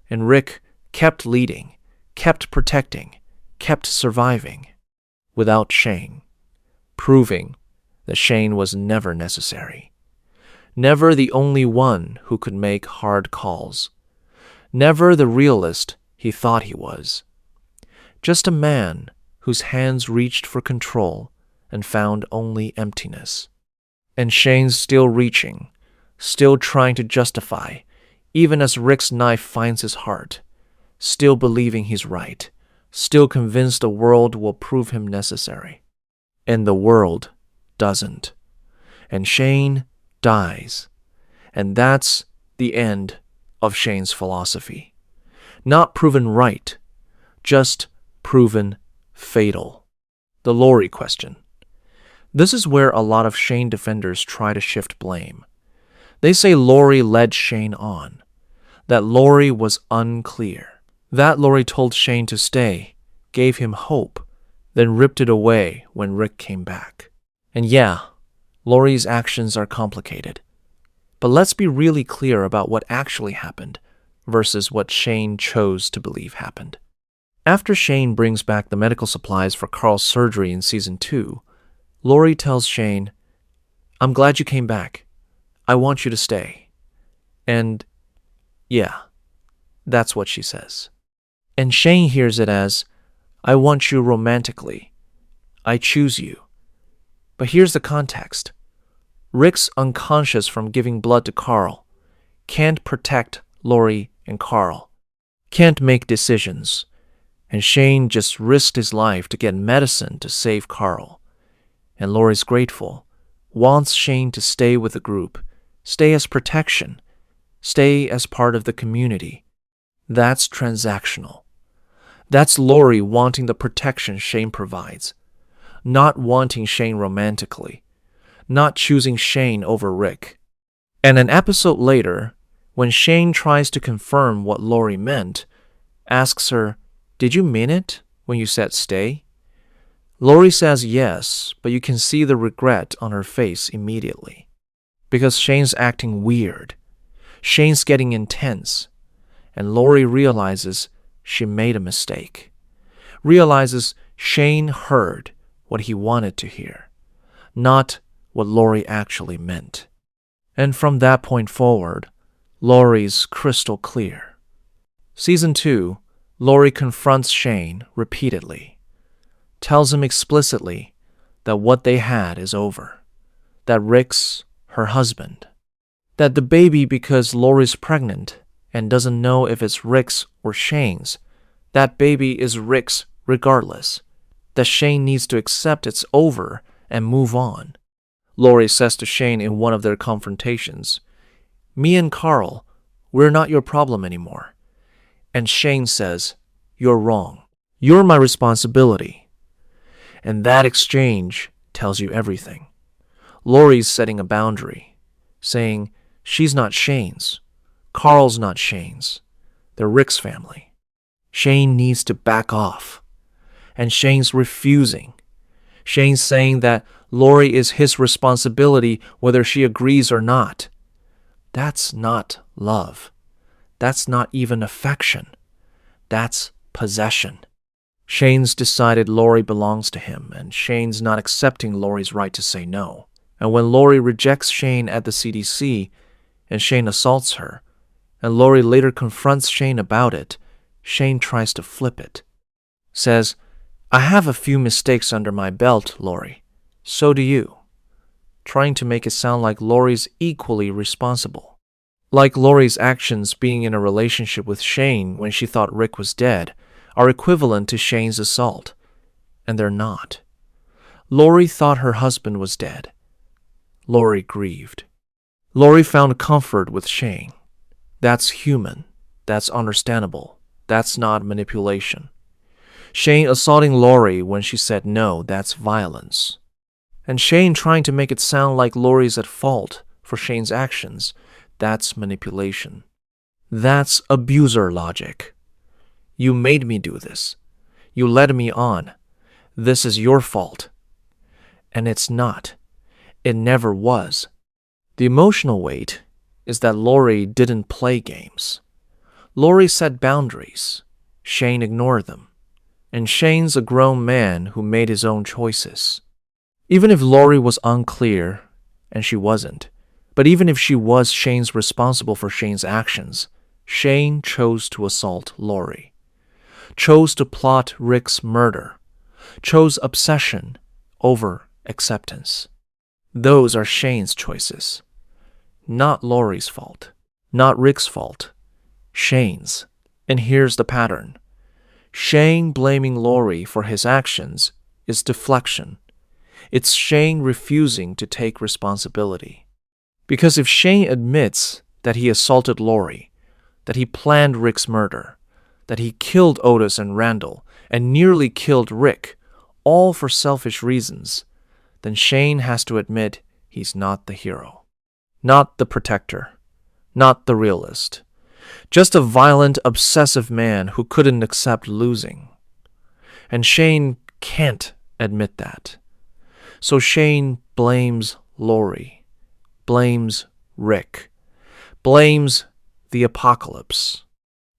And Rick kept leading, kept protecting, kept surviving without Shane, proving that Shane was never necessary. Never the only one who could make hard calls. Never the realist he thought he was. Just a man whose hands reached for control and found only emptiness. And Shane's still reaching, still trying to justify, even as Rick's knife finds his heart, still believing he's right, still convinced the world will prove him necessary. And the world doesn't. And Shane dies. And that's the end of Shane's philosophy. Not proven right, just proven fatal. The Lori question. This is where a lot of Shane defenders try to shift blame. They say Lori led Shane on, that Lori was unclear, that Lori told Shane to stay, gave him hope, then ripped it away when Rick came back. And yeah, Lori's actions are complicated. But let's be really clear about what actually happened versus what Shane chose to believe happened. After Shane brings back the medical supplies for Carl's surgery in season 2, Lori tells Shane, "I'm glad you came back. I want you to stay." And yeah, that's what she says. And Shane hears it as, "I want you romantically. I choose you." But here's the context. Rick's unconscious from giving blood to Carl, can't protect Lori and Carl, can't make decisions, and Shane just risked his life to get medicine to save Carl. And Lori's grateful, wants Shane to stay with the group, stay as protection, stay as part of the community. That's transactional. That's Lori wanting the protection Shane provides, not wanting Shane romantically, not choosing Shane over Rick. And an episode later, when Shane tries to confirm what Lori meant, asks her, "Did you mean it when you said stay?" Lori says yes, but you can see the regret on her face immediately. Because Shane's acting weird. Shane's getting intense. And Lori realizes she made a mistake. Realizes Shane heard what he wanted to hear, not what Lori actually meant. And from that point forward, Lori's crystal clear. Season 2, Lori confronts Shane repeatedly, tells him explicitly that what they had is over, that Rick's her husband, that the baby, because Lori's pregnant and doesn't know if it's Rick's or Shane's, that baby is Rick's regardless, that Shane needs to accept it's over and move on. Lori says to Shane in one of their confrontations, "Me and Carl, we're not your problem anymore." And Shane says, "You're wrong. You're my responsibility." And that exchange tells you everything. Lori's setting a boundary, saying she's not Shane's, Carl's not Shane's, they're Rick's family. Shane needs to back off. And Shane's refusing. Shane's saying that Lori is his responsibility whether she agrees or not. That's not love. That's not even affection. That's possession. Shane's decided Lori belongs to him, and Shane's not accepting Lori's right to say no. And when Lori rejects Shane at the CDC, and Shane assaults her, and Lori later confronts Shane about it, Shane tries to flip it. Says, "I have a few mistakes under my belt, Lori. So do you." Trying to make it sound like Lori's equally responsible. Like Lori's actions being in a relationship with Shane when she thought Rick was dead are equivalent to Shane's assault. And they're not. Lori thought her husband was dead. Lori grieved. Lori found comfort with Shane. That's human. That's understandable. That's not manipulation. Shane assaulting Lori when she said no, that's violence. And Shane trying to make it sound like Lori's at fault for Shane's actions, that's manipulation. That's abuser logic. You made me do this. You led me on. This is your fault. And it's not. It never was. The emotional weight is that Lori didn't play games. Lori set boundaries. Shane ignored them. And Shane's a grown man who made his own choices. Even if Lori was unclear, and she wasn't, but even if she was Shane's responsible for Shane's actions, Shane chose to assault Lori, chose to plot Rick's murder, chose obsession over acceptance. Those are Shane's choices. Not Lori's fault, not Rick's fault, Shane's. And here's the pattern. Shane blaming Lori for his actions is deflection. It's Shane refusing to take responsibility. Because if Shane admits that he assaulted Lori, that he planned Rick's murder, that he killed Otis and Randall, and nearly killed Rick, all for selfish reasons, then Shane has to admit he's not the hero, not the protector, not the realist, just a violent, obsessive man who couldn't accept losing. And Shane can't admit that. So Shane blames Lori, blames Rick. Blames the apocalypse.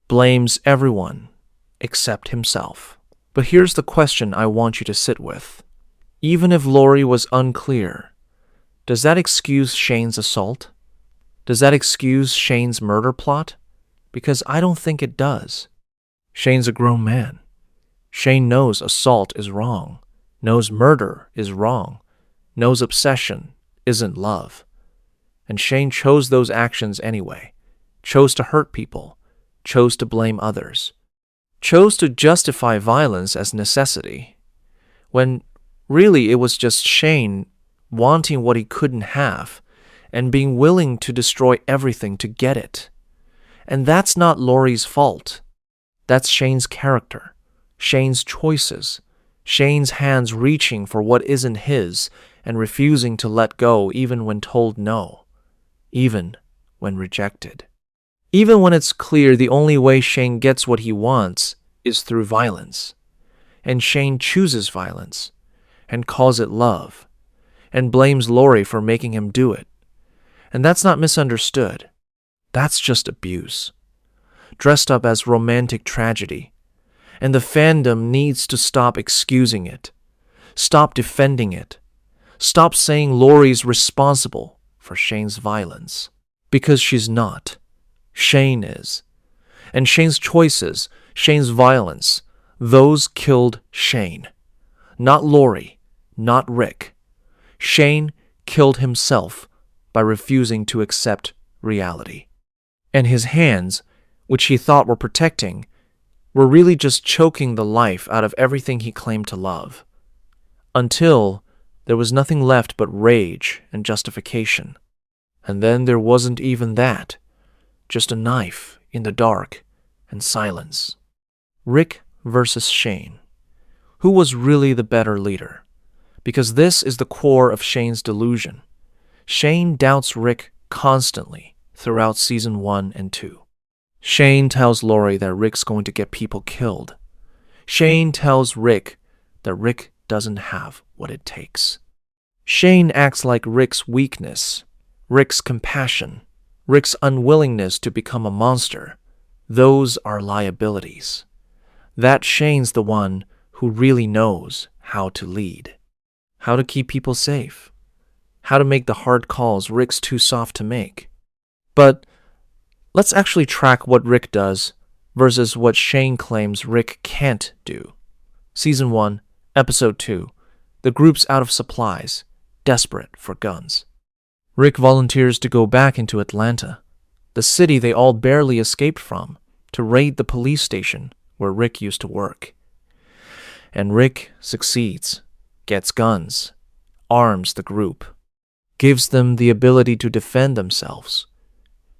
Blames everyone except himself. But here's the question I want you to sit with. Even if Lori was unclear, does that excuse Shane's assault? Does that excuse Shane's murder plot? Because I don't think it does. Shane's a grown man. Shane knows assault is wrong, knows murder is wrong, knows obsession isn't love. And Shane chose those actions anyway, chose to hurt people, chose to blame others, chose to justify violence as necessity, when really it was just Shane wanting what he couldn't have and being willing to destroy everything to get it. And that's not Lori's fault. That's Shane's character, Shane's choices, Shane's hands reaching for what isn't his and refusing to let go even when told no, even when rejected. Even when it's clear the only way Shane gets what he wants is through violence. And Shane chooses violence and calls it love and blames Lori for making him do it. And that's not misunderstood. That's just abuse, dressed up as romantic tragedy. And the fandom needs to stop excusing it, stop defending it, stop saying Lori's responsible for Shane's violence. Because she's not. Shane is. And Shane's choices, Shane's violence, those killed Shane. Not Lori, not Rick. Shane killed himself by refusing to accept reality. And his hands, which he thought were protecting, were really just choking the life out of everything he claimed to love. Until there was nothing left but rage and justification. And then there wasn't even that, just a knife in the dark and silence. Rick versus Shane. Who was really the better leader? Because this is the core of Shane's delusion. Shane doubts Rick constantly throughout season 1 and 2. Shane tells Lori that Rick's going to get people killed. Shane tells Rick that Rick doesn't have what it takes. Shane acts like Rick's weakness, Rick's compassion, Rick's unwillingness to become a monster, those are liabilities. That Shane's the one who really knows how to lead, how to keep people safe, how to make the hard calls Rick's too soft to make. But let's actually track what Rick does versus what Shane claims Rick can't do. Season 1, Episode 2. The group's out of supplies, desperate for guns. Rick volunteers to go back into Atlanta, the city they all barely escaped from, to raid the police station where Rick used to work. And Rick succeeds, gets guns, arms the group, gives them the ability to defend themselves.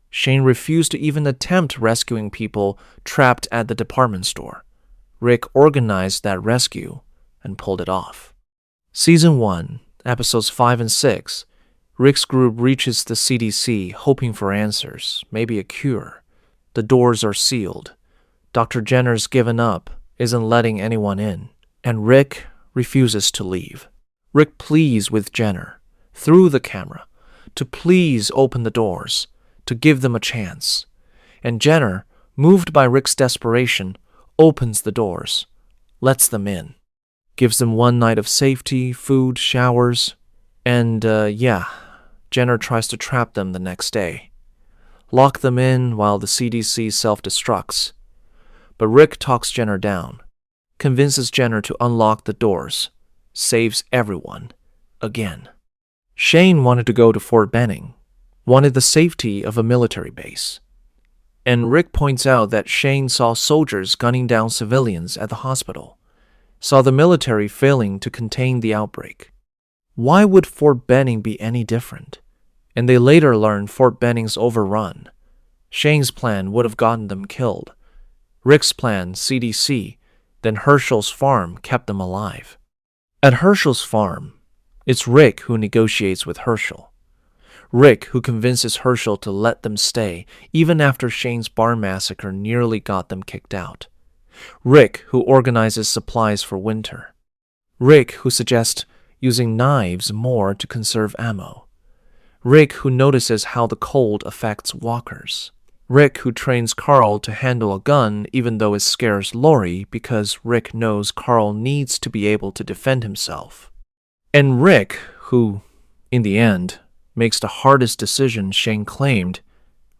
Shane refused to even attempt rescuing people trapped at the department store. Rick organized that rescue and pulled it off. Season 1, Episodes 5 and 6, Rick's group reaches the CDC hoping for answers, maybe a cure. The doors are sealed. Dr. Jenner's given up, isn't letting anyone in, and Rick refuses to leave. Rick pleads with Jenner, through the camera, to please open the doors, to give them a chance. And Jenner, moved by Rick's desperation, opens the doors, lets them in, gives them one night of safety, food, showers, and Jenner tries to trap them the next day. Lock them in while the CDC self-destructs. But Rick talks Jenner down, convinces Jenner to unlock the doors, saves everyone, again. Shane wanted to go to Fort Benning, wanted the safety of a military base. And Rick points out that Shane saw soldiers gunning down civilians at the hospital, saw the military failing to contain the outbreak. Why would Fort Benning be any different? And they later learned Fort Benning's overrun. Shane's plan would have gotten them killed. Rick's plan, CDC, then Herschel's farm kept them alive. At Herschel's farm, it's Rick who negotiates with Herschel. Rick who convinces Herschel to let them stay even after Shane's barn massacre nearly got them kicked out. Rick who organizes supplies for winter. Rick who suggests using knives more to conserve ammo. Rick, who notices how the cold affects walkers. Rick, who trains Carl to handle a gun even though it scares Lori because Rick knows Carl needs to be able to defend himself. And Rick, who, in the end, makes the hardest decision Shane claimed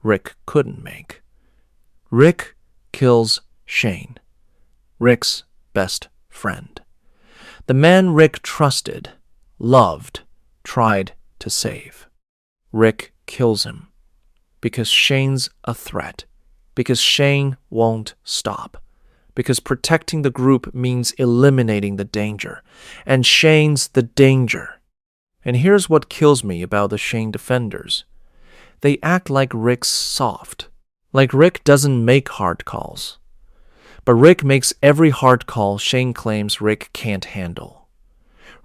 Rick couldn't make. Rick kills Shane, Rick's best friend. The man Rick trusted, loved, tried to save. Rick kills him because Shane's a threat, because Shane won't stop, because protecting the group means eliminating the danger, and Shane's the danger. And here's what kills me about the Shane defenders. They act like Rick's soft, like Rick doesn't make hard calls. But Rick makes every hard call Shane claims Rick can't handle.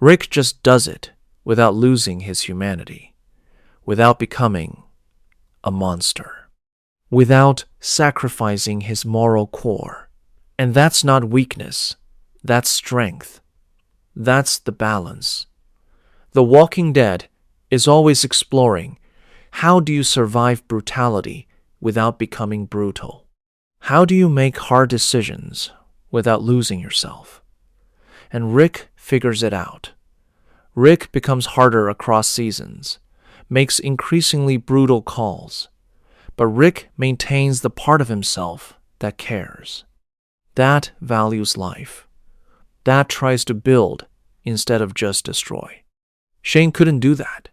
Rick just does it without losing his humanity, without becoming a monster, without sacrificing his moral core. And that's not weakness, that's strength. That's the balance. The Walking Dead is always exploring, how do you survive brutality without becoming brutal? How do you make hard decisions without losing yourself? And Rick figures it out. Rick becomes harder across seasons, makes increasingly brutal calls, but Rick maintains the part of himself that cares, that values life, that tries to build instead of just destroy. Shane couldn't do that.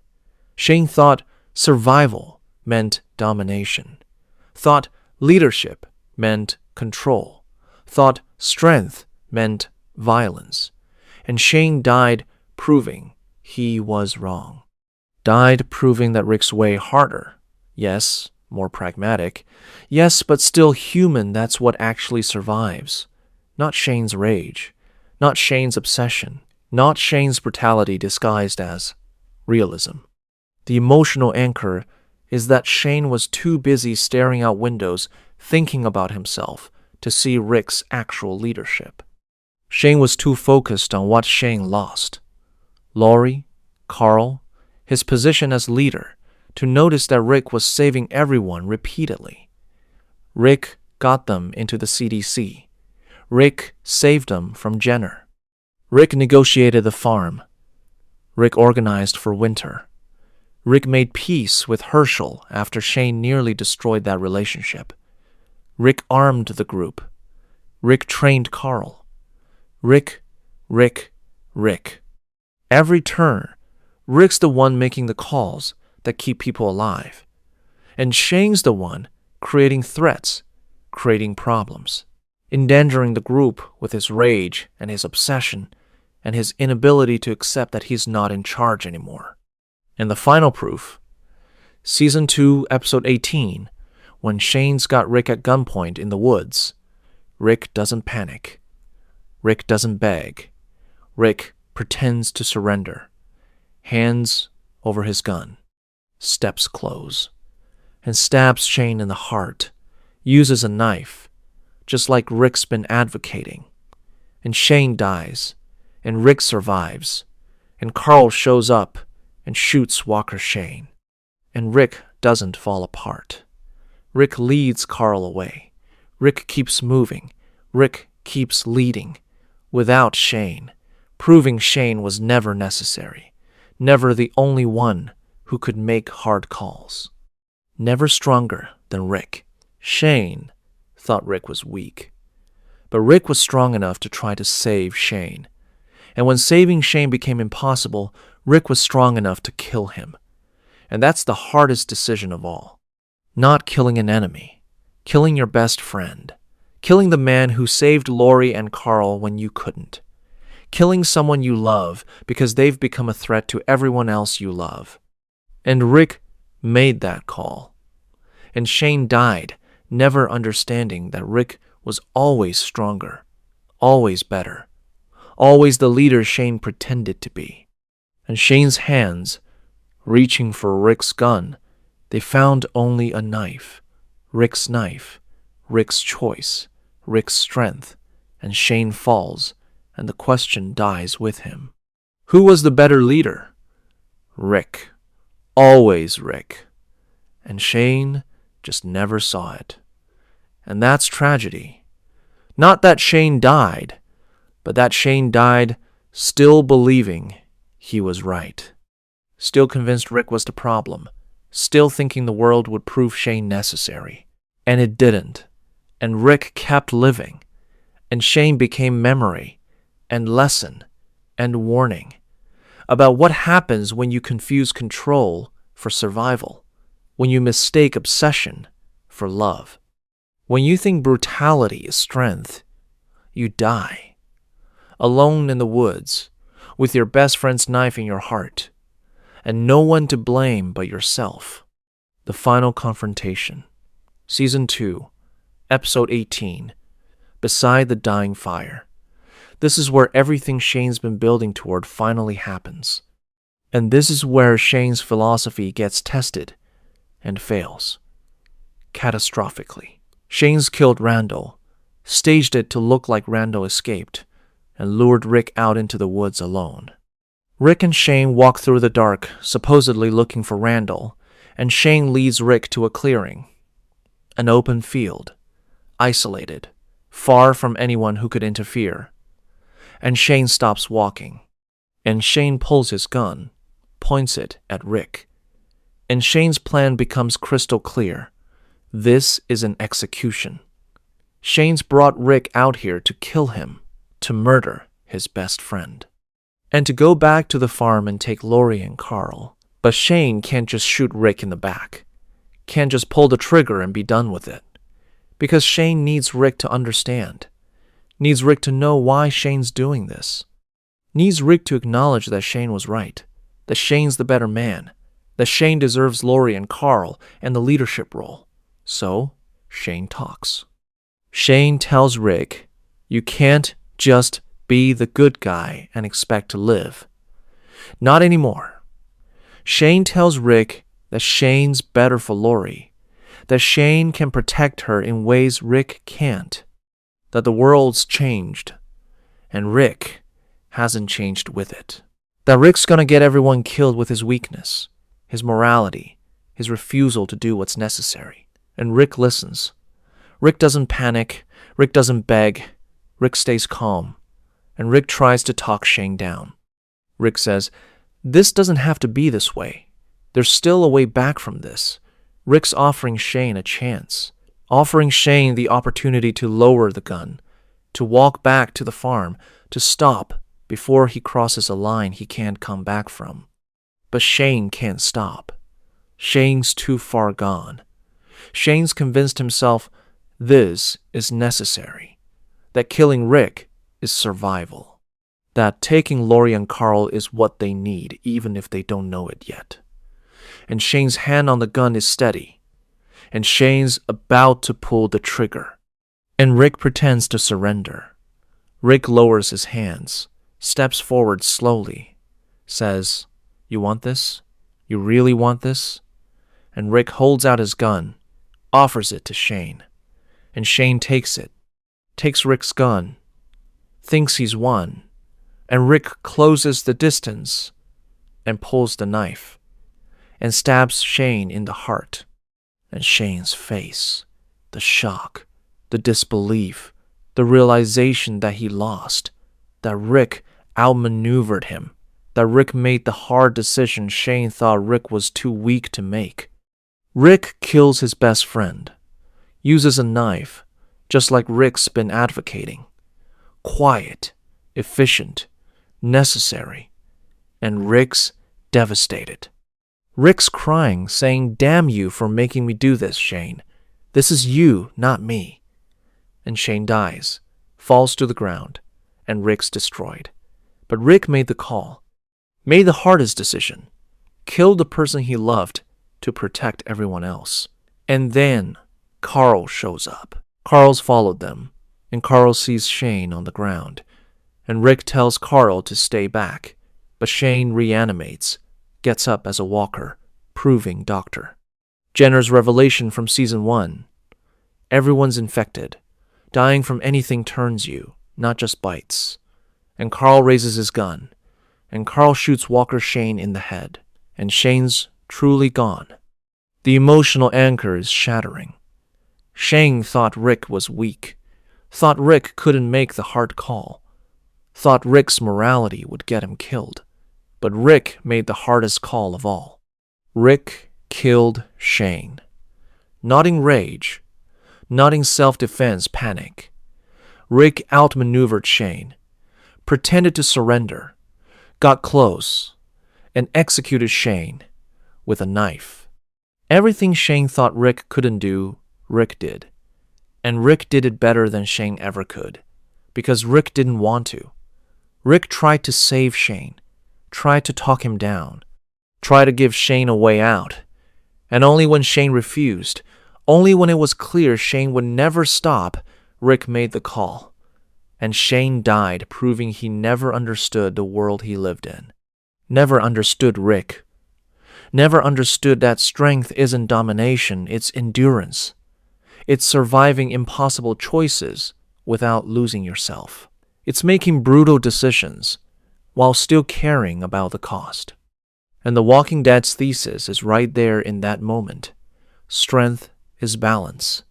Shane thought survival meant domination, thought leadership meant control, thought strength meant violence, and Shane died proving he was wrong. Died proving that Rick's way harder. Yes, more pragmatic. Yes, but still human, that's what actually survives. Not Shane's rage. Not Shane's obsession. Not Shane's brutality disguised as realism. The emotional anchor is that Shane was too busy staring out windows, thinking about himself, to see Rick's actual leadership. Shane was too focused on what Shane lost. Lori, Carl, his position as leader, to notice that Rick was saving everyone repeatedly. Rick got them into the CDC. Rick saved them from Jenner. Rick negotiated the farm. Rick organized for winter. Rick made peace with Herschel after Shane nearly destroyed that relationship. Rick armed the group. Rick trained Carl. Rick. Every turn, Rick's the one making the calls that keep people alive. And Shane's the one creating threats, creating problems, endangering the group with his rage and his obsession and his inability to accept that he's not in charge anymore. And the final proof, Season 2, Episode 18, when Shane's got Rick at gunpoint in the woods, Rick doesn't panic. Rick doesn't beg. Rick pretends to surrender. Hands over his gun. Steps close. And stabs Shane in the heart. Uses a knife, just like Rick's been advocating. And Shane dies. And Rick survives. And Carl shows up and shoots Walker Shane. And Rick doesn't fall apart. Rick leads Carl away. Rick keeps moving. Rick keeps leading. Without Shane, proving Shane was never necessary, never the only one who could make hard calls. Never stronger than Rick. Shane thought Rick was weak. But Rick was strong enough to try to save Shane. And when saving Shane became impossible, Rick was strong enough to kill him. And that's the hardest decision of all. Not killing an enemy. Killing your best friend. Killing the man who saved Lori and Carl when you couldn't. Killing someone you love because they've become a threat to everyone else you love. And Rick made that call. And Shane died, never understanding that Rick was always stronger, always better, always the leader Shane pretended to be. And Shane's hands, reaching for Rick's gun, they found only a knife. Rick's knife. Rick's choice, Rick's strength, and Shane falls, and the question dies with him. Who was the better leader? Rick. Always, Rick. And Shane just never saw it. And that's tragedy. Not that Shane died, but that Shane died still believing he was right. Still convinced Rick was the problem. Still thinking the world would prove Shane necessary. And it didn't. And Rick kept living. And Shane became memory and lesson and warning about what happens when you confuse control for survival, when you mistake obsession for love. When you think brutality is strength, you die. Alone in the woods, with your best friend's knife in your heart, and no one to blame but yourself. The Final Confrontation. Season 2, Episode 18, Beside the Dying Fire. This is where everything Shane's been building toward finally happens. And this is where Shane's philosophy gets tested and fails. Catastrophically. Shane's killed Randall, staged it to look like Randall escaped, and lured Rick out into the woods alone. Rick and Shane walk through the dark, supposedly looking for Randall, and Shane leads Rick to a clearing. An open field, isolated, far from anyone who could interfere. And Shane stops walking. And Shane pulls his gun, points it at Rick. And Shane's plan becomes crystal clear. This is an execution. Shane's brought Rick out here to kill him, to murder his best friend, and to go back to the farm and take Lori and Carl. But Shane can't just shoot Rick in the back. Can't just pull the trigger and be done with it. Because Shane needs Rick to understand. Needs Rick to know why Shane's doing this. Needs Rick to acknowledge that Shane was right. That Shane's the better man. That Shane deserves Lori and Carl and the leadership role. So, Shane talks. Shane tells Rick, you can't just be the good guy and expect to live. Not anymore. Shane tells Rick that Shane's better for Lori. That Shane can protect her in ways Rick can't. That the world's changed, and Rick hasn't changed with it. That Rick's gonna get everyone killed with his weakness, his morality, his refusal to do what's necessary. And Rick listens. Rick doesn't panic. Rick doesn't beg. Rick stays calm. And Rick tries to talk Shane down. Rick says, this doesn't have to be this way. There's still a way back from this. Rick's offering Shane a chance. Offering Shane the opportunity to lower the gun, to walk back to the farm, to stop before he crosses a line he can't come back from. But Shane can't stop. Shane's too far gone. Shane's convinced himself this is necessary, that killing Rick is survival, that taking Lori and Carl is what they need even if they don't know it yet. And Shane's hand on the gun is steady. And Shane's about to pull the trigger. And Rick pretends to surrender. Rick lowers his hands, steps forward slowly, says, you want this? You really want this? And Rick holds out his gun, offers it to Shane. And Shane takes it, takes Rick's gun, thinks he's won. And Rick closes the distance and pulls the knife and stabs Shane in the heart. And Shane's face, the shock, the disbelief, the realization that he lost, that Rick outmaneuvered him, that Rick made the hard decision Shane thought Rick was too weak to make. Rick kills his best friend, uses a knife, just like Rick's been advocating. Quiet, efficient, necessary, and Rick's devastated. Rick's crying, saying, damn you for making me do this, Shane. This is you, not me. And Shane dies, falls to the ground, and Rick's destroyed. But Rick made the call, made the hardest decision, killed the person he loved to protect everyone else. And then Carl shows up. Carl's followed them, and Carl sees Shane on the ground. And Rick tells Carl to stay back, but Shane reanimates, gets up as a walker, proving doctor. Jenner's revelation from season 1. Everyone's infected. Dying from anything turns you, not just bites. And Carl raises his gun. And Carl shoots Walker Shane in the head. And Shane's truly gone. The emotional anchor is shattering. Shane thought Rick was weak, thought Rick couldn't make the hard call, thought Rick's morality would get him killed. But Rick made the hardest call of all. Rick killed Shane. Not in rage, not in self-defense panic. Rick outmaneuvered Shane, pretended to surrender, got close, and executed Shane with a knife. Everything Shane thought Rick couldn't do, Rick did. And Rick did it better than Shane ever could, because Rick didn't want to. Rick tried to save Shane, tried to talk him down, tried to give Shane a way out. And only when Shane refused, only when it was clear Shane would never stop, Rick made the call. And Shane died, proving he never understood the world he lived in. Never understood Rick. Never understood that strength isn't domination, it's endurance. It's surviving impossible choices without losing yourself. It's making brutal decisions while still caring about the cost. And The Walking Dead's thesis is right there in that moment. Strength is balance.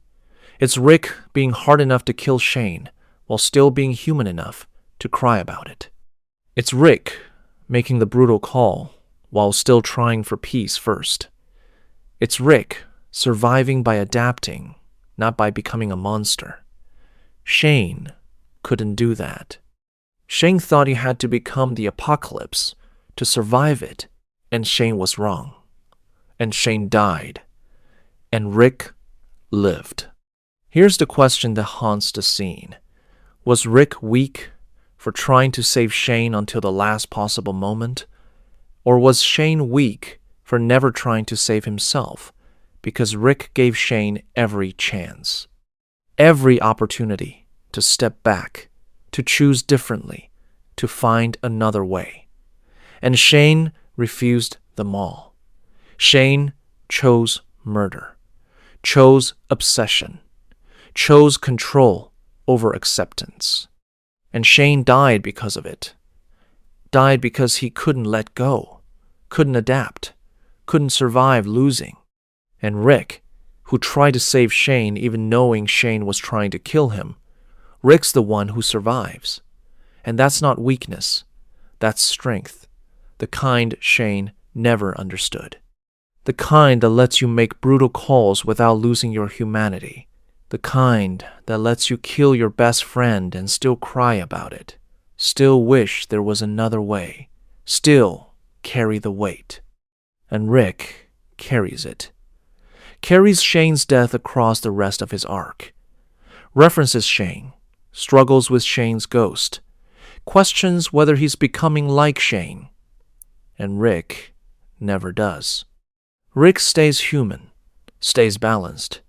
It's Rick being hard enough to kill Shane while still being human enough to cry about it. It's Rick making the brutal call while still trying for peace first. It's Rick surviving by adapting, not by becoming a monster. Shane couldn't do that. Shane thought he had to become the apocalypse to survive it, and Shane was wrong. And Shane died, and Rick lived. Here's the question that haunts the scene. Was Rick weak for trying to save Shane until the last possible moment? Or was Shane weak for never trying to save himself because Rick gave Shane every chance, every opportunity to step back, to choose differently, to find another way? And Shane refused them all. Shane chose murder, chose obsession, chose control over acceptance. And Shane died because of it. Died because he couldn't let go, couldn't adapt, couldn't survive losing. And Rick, who tried to save Shane even knowing Shane was trying to kill him, Rick's the one who survives. And that's not weakness, that's strength, the kind Shane never understood. The kind that lets you make brutal calls without losing your humanity. The kind that lets you kill your best friend and still cry about it, still wish there was another way, still carry the weight. And Rick carries it. Carries Shane's death across the rest of his arc. References Shane, struggles with Shane's ghost, questions whether he's becoming like Shane. And Rick never does. Rick stays human, stays balanced.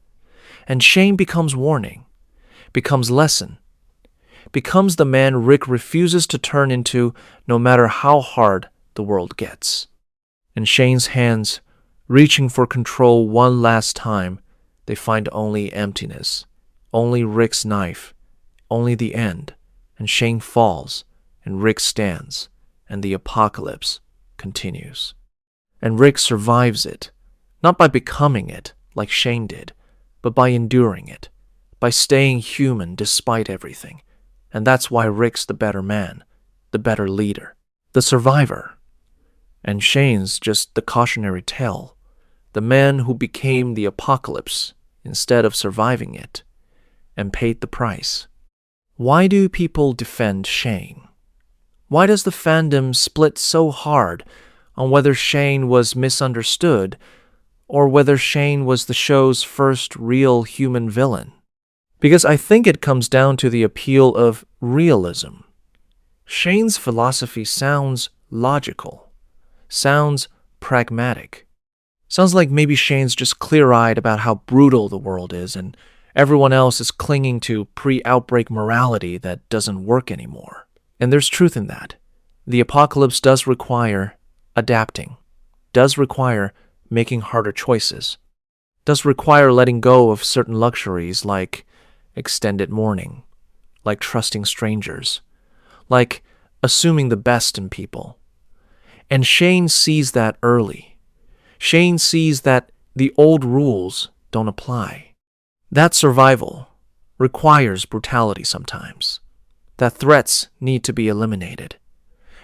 And Shane becomes warning, becomes lesson, becomes the man Rick refuses to turn into no matter how hard the world gets. In Shane's hands, reaching for control one last time, they find only emptiness, only Rick's knife, only the end, and Shane falls, and Rick stands, and the apocalypse continues. And Rick survives it, not by becoming it like Shane did, but by enduring it, by staying human despite everything. And that's why Rick's the better man, the better leader, the survivor. And Shane's just the cautionary tale, the man who became the apocalypse instead of surviving it, and paid the price. Why do people defend Shane? Why does the fandom split so hard on whether Shane was misunderstood or whether Shane was the show's first real human villain? Because I think it comes down to the appeal of realism. Shane's philosophy sounds logical, sounds pragmatic. Sounds like maybe Shane's just clear-eyed about how brutal the world is and everyone else is clinging to pre-outbreak morality that doesn't work anymore. And there's truth in that. The apocalypse does require adapting, does require making harder choices, does require letting go of certain luxuries like extended mourning, like trusting strangers, like assuming the best in people. And Shane sees that early. Shane sees that the old rules don't apply. That survival requires brutality sometimes. That threats need to be eliminated.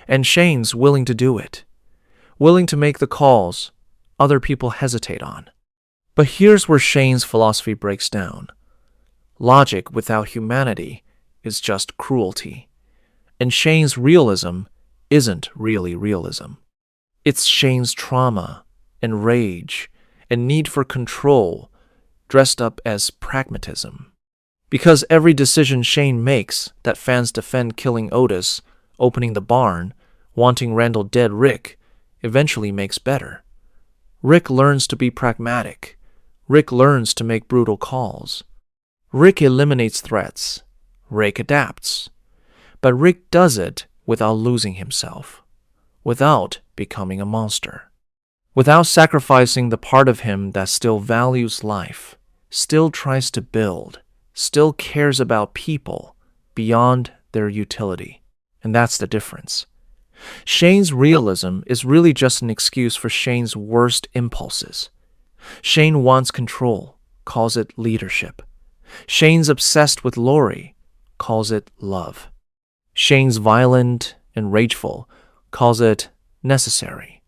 And Shane's willing to do it. Willing to make the calls other people hesitate on. But here's where Shane's philosophy breaks down. Logic without humanity is just cruelty. And Shane's realism isn't really realism. It's Shane's trauma and rage and need for control dressed up as pragmatism. Because every decision Shane makes that fans defend killing Otis, opening the barn, wanting Randall dead Rick, eventually makes better. Rick learns to be pragmatic. Rick learns to make brutal calls. Rick eliminates threats. Rick adapts. But Rick does it without losing himself, without becoming a monster, without sacrificing the part of him that still values life, still tries to build, still cares about people beyond their utility. And that's the difference. Shane's realism is really just an excuse for Shane's worst impulses. Shane wants control, calls it leadership. Shane's obsessed with Lori, calls it love. Shane's violent and rageful, calls it necessary.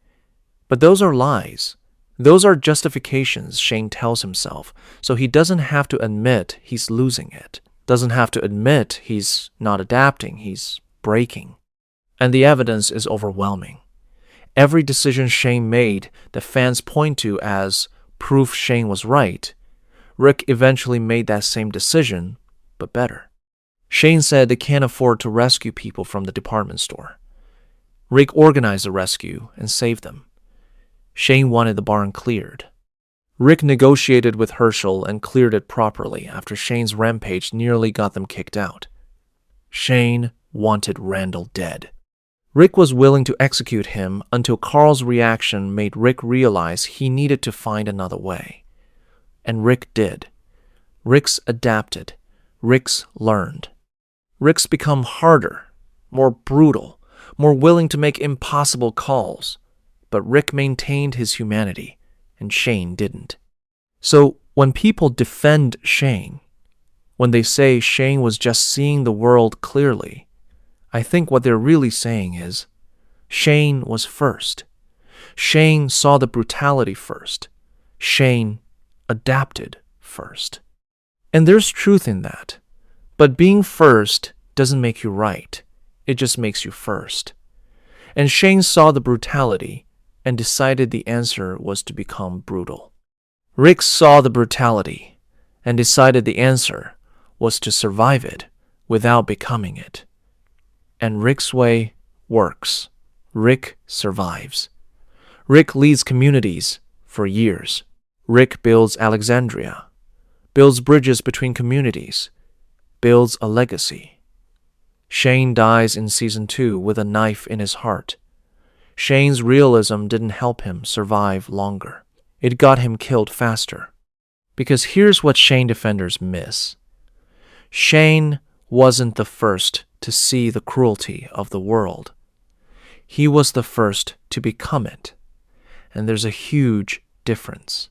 But those are lies. Those are justifications Shane tells himself, so he doesn't have to admit he's losing it, doesn't have to admit he's not adapting, he's breaking. And the evidence is overwhelming. Every decision Shane made that fans point to as proof Shane was right, Rick eventually made that same decision, but better. Shane said they can't afford to rescue people from the department store. Rick organized the rescue and saved them. Shane wanted the barn cleared. Rick negotiated with Herschel and cleared it properly after Shane's rampage nearly got them kicked out. Shane wanted Randall dead. Rick was willing to execute him until Carl's reaction made Rick realize he needed to find another way. And Rick did. Rick's adapted. Rick's learned. Rick's become harder, more brutal, more willing to make impossible calls. But Rick maintained his humanity, and Shane didn't. So when people defend Shane, when they say Shane was just seeing the world clearly, I think what they're really saying is, Shane was first. Shane saw the brutality first. Shane adapted first. And there's truth in that. But being first doesn't make you right. It just makes you first. And Shane saw the brutality and decided the answer was to become brutal. Rick saw the brutality and decided the answer was to survive it without becoming it. And Rick's way works. Rick survives. Rick leads communities for years. Rick builds Alexandria, builds bridges between communities, builds a legacy. Shane dies in season 2 with a knife in his heart. Shane's realism didn't help him survive longer. It got him killed faster. Because here's what Shane defenders miss. Shane wasn't the first to see the cruelty of the world. He was the first to become it. And there's a huge difference.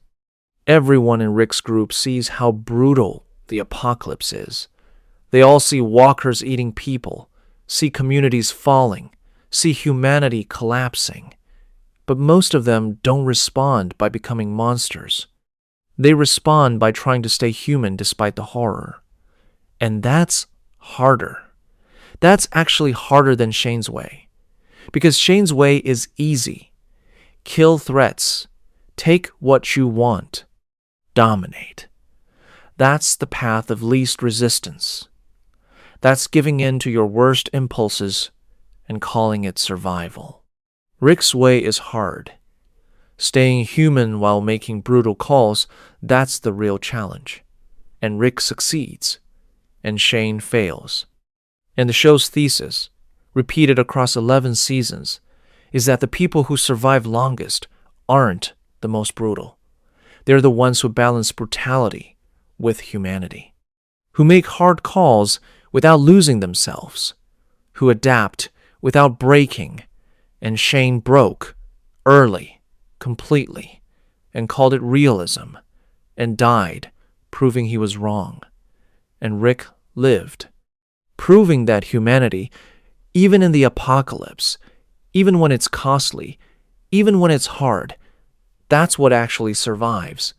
Everyone in Rick's group sees how brutal the apocalypse is. They all see walkers eating people, see communities falling, see humanity collapsing. But most of them don't respond by becoming monsters. They respond by trying to stay human despite the horror. And that's harder. That's actually harder than Shane's way. Because Shane's way is easy. Kill threats. Take what you want. Dominate. That's the path of least resistance. That's giving in to your worst impulses and calling it survival. Rick's way is hard. Staying human while making brutal calls, that's the real challenge. And Rick succeeds, and Shane fails. And the show's thesis, repeated across 11 seasons, is that the people who survive longest aren't the most brutal. They're the ones who balance brutality with humanity, who make hard calls without losing themselves, who adapt without breaking, and Shane broke early, completely, and called it realism, and died, proving he was wrong. And Rick lived, proving that humanity, even in the apocalypse, even when it's costly, even when it's hard, that's what actually survives.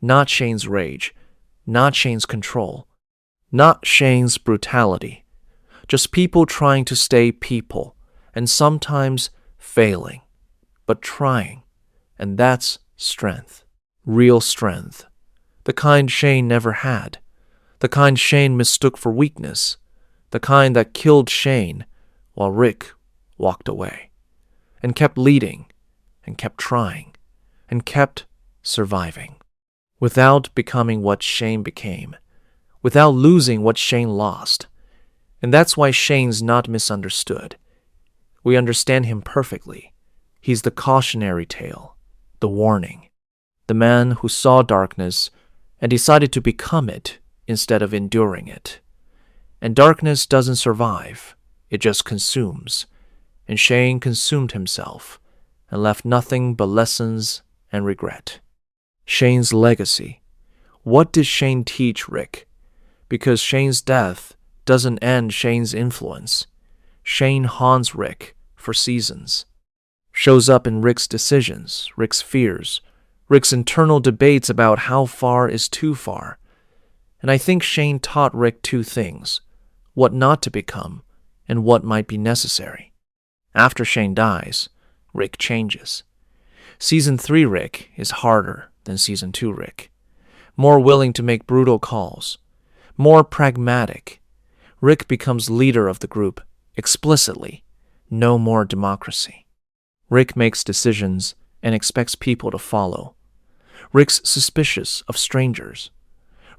Not Shane's rage, not Shane's control, not Shane's brutality. Just people trying to stay people, and sometimes failing, but trying. And that's strength. Real strength. The kind Shane never had. The kind Shane mistook for weakness. The kind that killed Shane while Rick walked away. And kept leading, and kept trying, and kept surviving. Without becoming what Shane became. Without losing what Shane lost. And that's why Shane's not misunderstood. We understand him perfectly. He's the cautionary tale, the warning. The man who saw darkness and decided to become it instead of enduring it. And darkness doesn't survive, it just consumes. And Shane consumed himself and left nothing but lessons and regret. Shane's legacy. What did Shane teach Rick? Because Shane's death doesn't end Shane's influence. Shane haunts Rick for seasons. Shows up in Rick's decisions, Rick's fears, Rick's internal debates about how far is too far. And I think Shane taught Rick two things: what not to become and what might be necessary. After Shane dies, Rick changes. Season 3 Rick is harder than Season 2 Rick. More willing to make brutal calls. More pragmatic. Rick becomes leader of the group, explicitly. No more democracy. Rick makes decisions and expects people to follow. Rick's suspicious of strangers.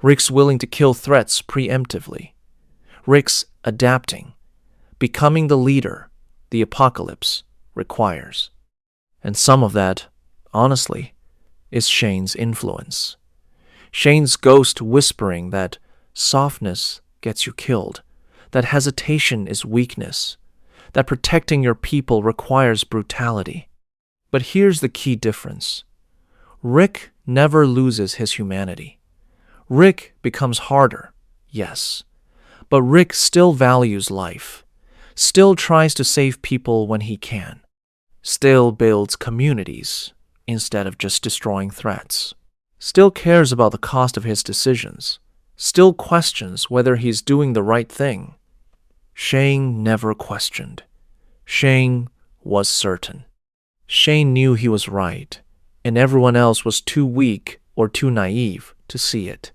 Rick's willing to kill threats preemptively. Rick's adapting, becoming the leader the apocalypse requires. And some of that, honestly, is Shane's influence. Shane's ghost whispering that softness gets you killed, that hesitation is weakness, that protecting your people requires brutality. But here's the key difference. Rick never loses his humanity. Rick becomes harder, yes, but Rick still values life, still tries to save people when he can, still builds communities instead of just destroying threats, still cares about the cost of his decisions, still questions whether he's doing the right thing. Shane never questioned. Shane was certain. Shane knew he was right, and everyone else was too weak or too naive to see it.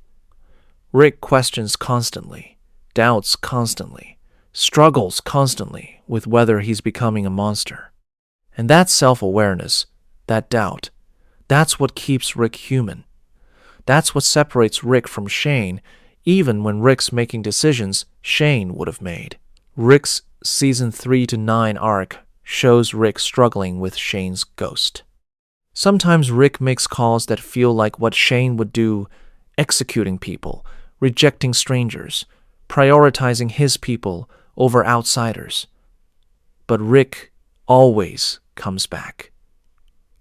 Rick questions constantly, doubts constantly, struggles constantly with whether he's becoming a monster. And that self-awareness, that doubt, that's what keeps Rick human. That's what separates Rick from Shane, even when Rick's making decisions Shane would have made. Rick's Season 3 to 9 arc shows Rick struggling with Shane's ghost. Sometimes Rick makes calls that feel like what Shane would do, executing people, rejecting strangers, prioritizing his people over outsiders. But Rick always comes back,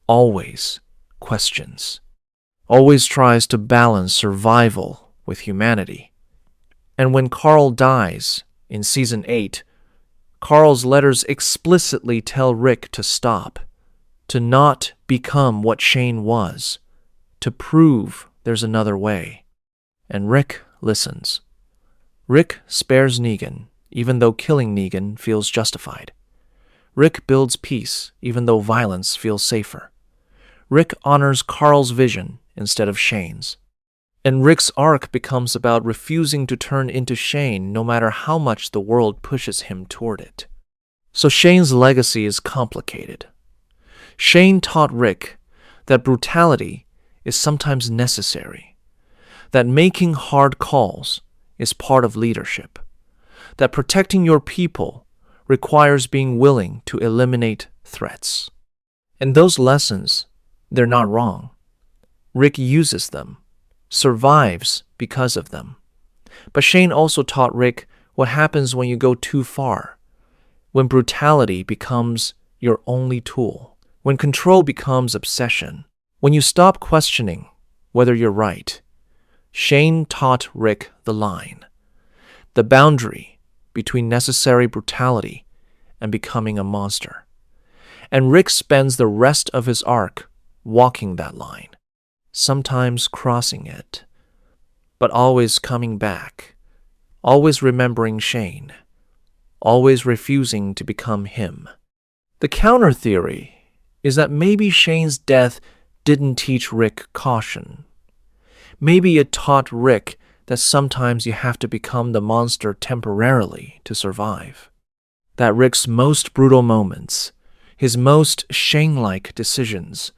always questions, always tries to balance survival with humanity. And when Carl dies in Season 8, Carl's letters explicitly tell Rick to stop, to not become what Shane was, to prove there's another way. And Rick listens. Rick spares Negan, even though killing Negan feels justified. Rick builds peace, even though violence feels safer. Rick honors Carl's vision instead of Shane's. And Rick's arc becomes about refusing to turn into Shane no matter how much the world pushes him toward it. So Shane's legacy is complicated. Shane taught Rick that brutality is sometimes necessary, that making hard calls is part of leadership, that protecting your people requires being willing to eliminate threats. And those lessons, they're not wrong. Rick uses them, survives because of them. But Shane also taught Rick what happens when you go too far, when brutality becomes your only tool, when control becomes obsession, When you stop questioning whether you're right, Shane taught Rick the line, the boundary between necessary brutality and becoming a monster. And Rick spends the rest of his arc walking that line, sometimes crossing it, but always coming back, always remembering Shane, always refusing to become him. The counter theory is that maybe Shane's death didn't teach Rick caution. Maybe it taught Rick that sometimes you have to become the monster temporarily to survive. That Rick's most brutal moments, his most Shane-like decisions,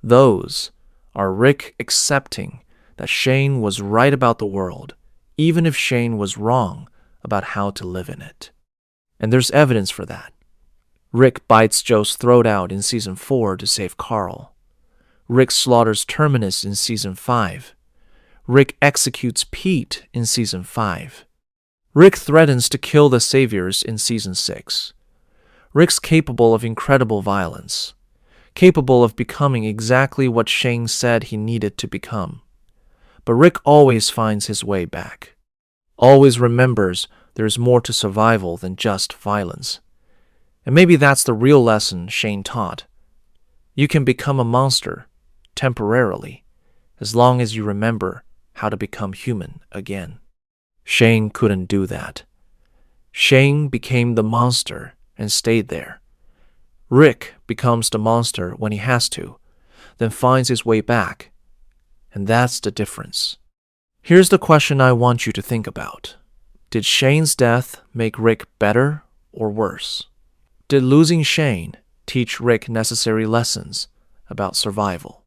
those are Rick accepting that Shane was right about the world, even if Shane was wrong about how to live in it. And there's evidence for that. Rick bites Joe's throat out in Season 4 to save Carl. Rick slaughters Terminus in Season 5. Rick executes Pete in Season 5. Rick threatens to kill the Saviors in Season 6. Rick's capable of incredible violence, capable of becoming exactly what Shane said he needed to become. But Rick always finds his way back, always remembers there's more to survival than just violence. And maybe that's the real lesson Shane taught. You can become a monster, temporarily, as long as you remember how to become human again. Shane couldn't do that. Shane became the monster and stayed there. Rick becomes the monster when he has to, then finds his way back. And that's the difference. Here's the question I want you to think about. Did Shane's death make Rick better or worse? Did losing Shane teach Rick necessary lessons about survival?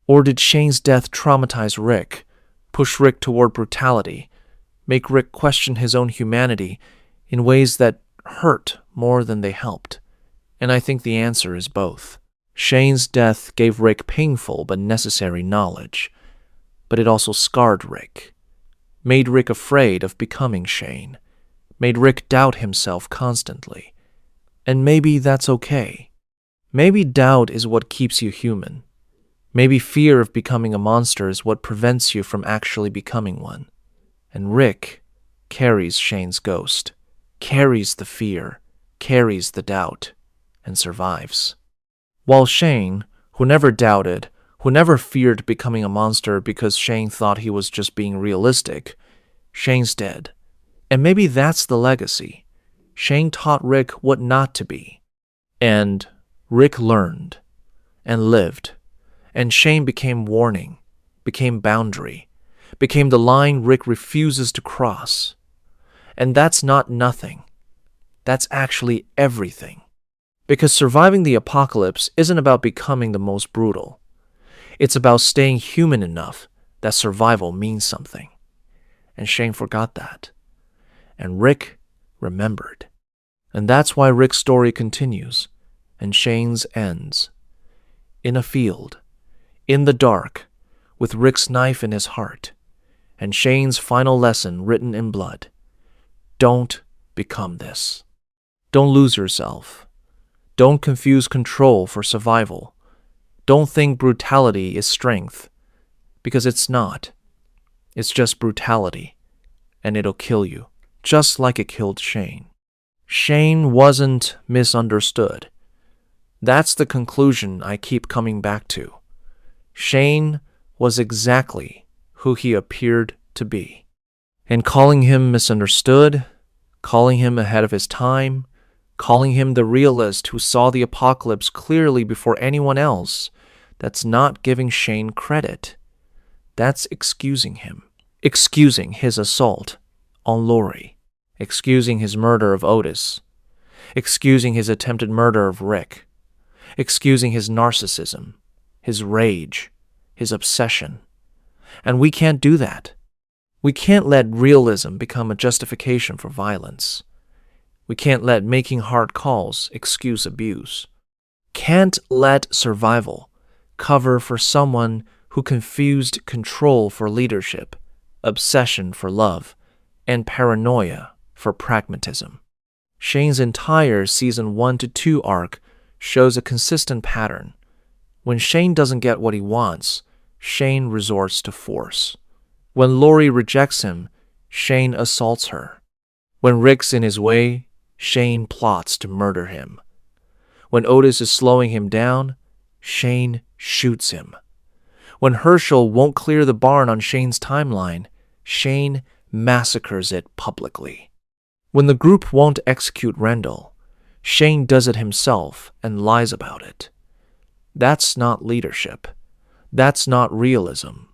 Or did Shane's death traumatize Rick, push Rick toward brutality, make Rick question his own humanity in ways that hurt more than they helped? And I think the answer is both. Shane's death gave Rick painful but necessary knowledge, but it also scarred Rick, made Rick afraid of becoming Shane, made Rick doubt himself constantly. And maybe that's okay. Maybe doubt is what keeps you human. Maybe fear of becoming a monster is what prevents you from actually becoming one. And Rick carries Shane's ghost, carries the fear, carries the doubt, and survives. While Shane, who never doubted, who never feared becoming a monster because Shane thought he was just being realistic, Shane's dead. And maybe that's the legacy. Shane taught Rick what not to be. And Rick learned and lived. And Shane became warning, became boundary, became the line Rick refuses to cross. And that's not nothing. That's actually everything. Because surviving the apocalypse isn't about becoming the most brutal. It's about staying human enough that survival means something. And Shane forgot that. And Rick remembered. And that's why Rick's story continues, and Shane's ends. In a field, in the dark, with Rick's knife in his heart, and Shane's final lesson written in blood. Don't become this. Don't lose yourself. Don't confuse control for survival. Don't think brutality is strength, because it's not. It's just brutality, and it'll kill you, just like it killed Shane. Shane wasn't misunderstood. That's the conclusion I keep coming back to. Shane was exactly who he appeared to be. And calling him misunderstood, calling him ahead of his time, calling him the realist who saw the apocalypse clearly before anyone else, that's not giving Shane credit. That's excusing him. Excusing his assault on Lori. Excusing his murder of Otis. Excusing his attempted murder of Rick. Excusing his narcissism, his rage, his obsession. And we can't do that. We can't let realism become a justification for violence. We can't let making hard calls excuse abuse. Can't let survival cover for someone who confused control for leadership, obsession for love, and paranoia for pragmatism. Shane's entire Season 1 to 2 arc shows a consistent pattern. When Shane doesn't get what he wants, Shane resorts to force. When Lori rejects him, Shane assaults her. When Rick's in his way, Shane plots to murder him. When Otis is slowing him down, Shane shoots him. When Herschel won't clear the barn on Shane's timeline, Shane massacres it publicly. When the group won't execute Rendell, Shane does it himself and lies about it. That's not leadership. That's not realism.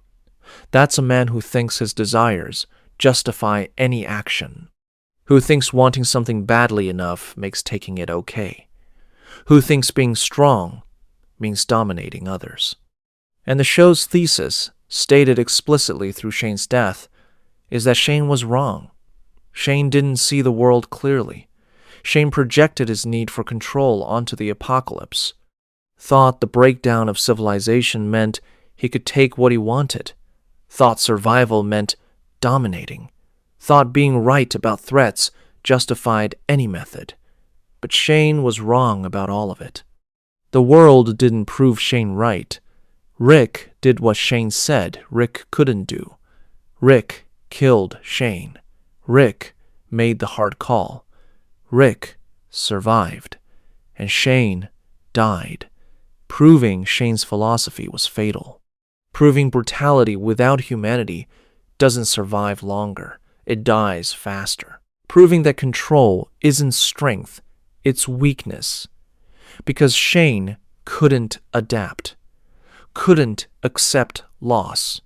That's a man who thinks his desires justify any action, who thinks wanting something badly enough makes taking it okay, who thinks being strong means dominating others. And the show's thesis, stated explicitly through Shane's death, is that Shane was wrong. Shane didn't see the world clearly. Shane projected his need for control onto the apocalypse, thought the breakdown of civilization meant he could take what he wanted, thought survival meant dominating, thought being right about threats justified any method. But Shane was wrong about all of it. The world didn't prove Shane right. Rick did what Shane said Rick couldn't do. Rick killed Shane. Rick made the hard call. Rick survived. And Shane died, proving Shane's philosophy was fatal. Proving brutality without humanity doesn't survive longer. It dies faster. Proving that control isn't strength, it's weakness. Because Shane couldn't adapt, couldn't accept loss,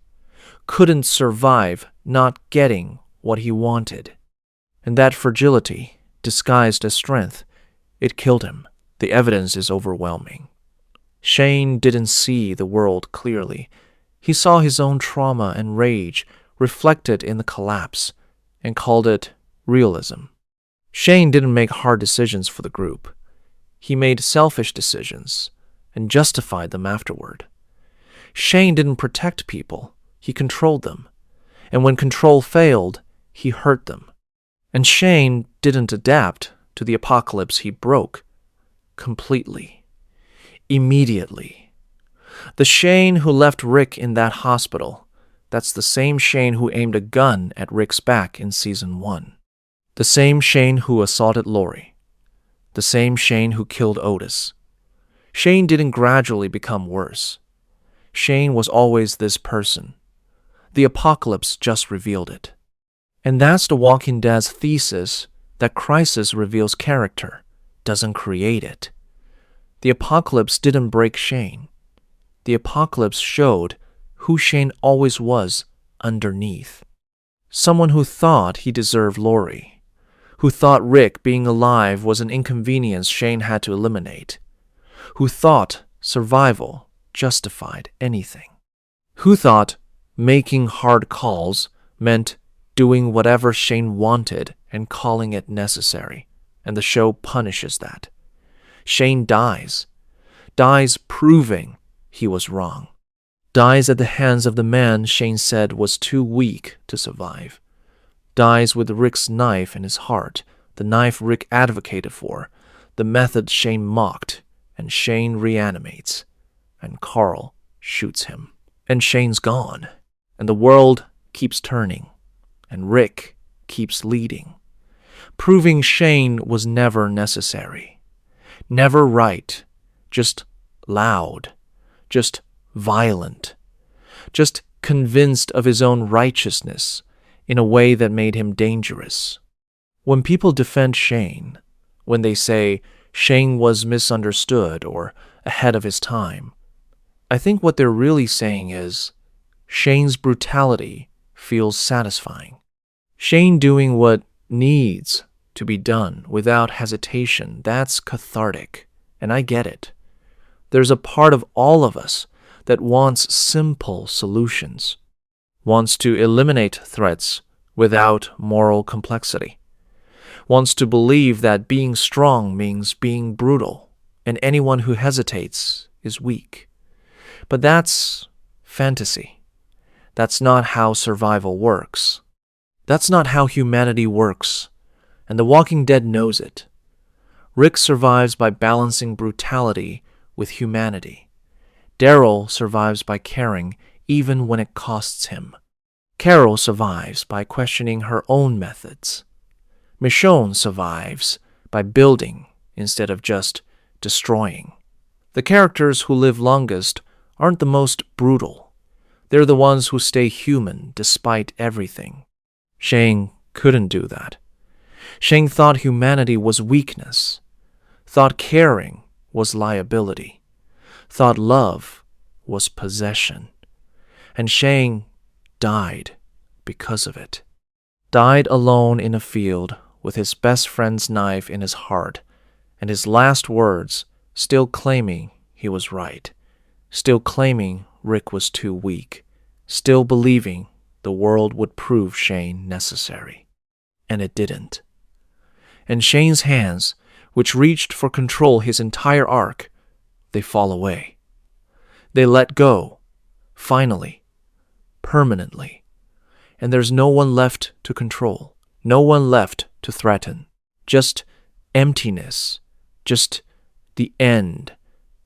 couldn't survive not getting what he wanted. And that fragility, disguised as strength, it killed him. The evidence is overwhelming. Shane didn't see the world clearly. He saw his own trauma and rage reflected in the collapse and called it realism. Shane didn't make hard decisions for the group. He made selfish decisions and justified them afterward. Shane didn't protect people. He controlled them. And when control failed, he hurt them. And Shane didn't adapt to the apocalypse. He broke completely, immediately. The Shane who left Rick in that hospital, that's the same Shane who aimed a gun at Rick's back in season 1. The same Shane who assaulted Lori. The same Shane who killed Otis. Shane didn't gradually become worse. Shane was always this person. The apocalypse just revealed it. And that's The Walking Dead's thesis, that crisis reveals character, doesn't create it. The apocalypse didn't break Shane. The apocalypse showed who Shane always was underneath. Someone who thought he deserved Lori, who thought Rick being alive was an inconvenience Shane had to eliminate, who thought survival justified anything, who thought making hard calls meant doing whatever Shane wanted and calling it necessary, and the show punishes that. Shane dies proving he was wrong, dies at the hands of the man Shane said was too weak to survive, dies with Rick's knife in his heart, the knife Rick advocated for, the method Shane mocked, and Shane reanimates, and Carl shoots him. And Shane's gone, and the world keeps turning, and Rick keeps leading, proving Shane was never necessary, never right, just loud, just violent, just convinced of his own righteousness in a way that made him dangerous. When people defend Shane, when they say Shane was misunderstood or ahead of his time, I think what they're really saying is Shane's brutality feels satisfying. Shane doing what needs to be done without hesitation, that's cathartic, and I get it. There's a part of all of us that wants simple solutions, wants to eliminate threats without moral complexity, wants to believe that being strong means being brutal, and anyone who hesitates is weak. But that's fantasy. That's not how survival works. That's not how humanity works, and The Walking Dead knows it. Rick survives by balancing brutality with humanity, Daryl survives by caring even when it costs him. Carol survives by questioning her own methods. Michonne survives by building instead of just destroying. The characters who live longest aren't the most brutal. They're the ones who stay human despite everything. Shane couldn't do that. Shane thought humanity was weakness, thought caring was liability, thought love was possession. And Shane died because of it. Died alone in a field with his best friend's knife in his heart, and his last words still claiming he was right, still claiming Rick was too weak, still believing the world would prove Shane necessary. And it didn't. And Shane's hands, which reached for control his entire arc, they fall away. They let go, finally, permanently. And there's no one left to control, no one left to threaten. Just emptiness, just the end,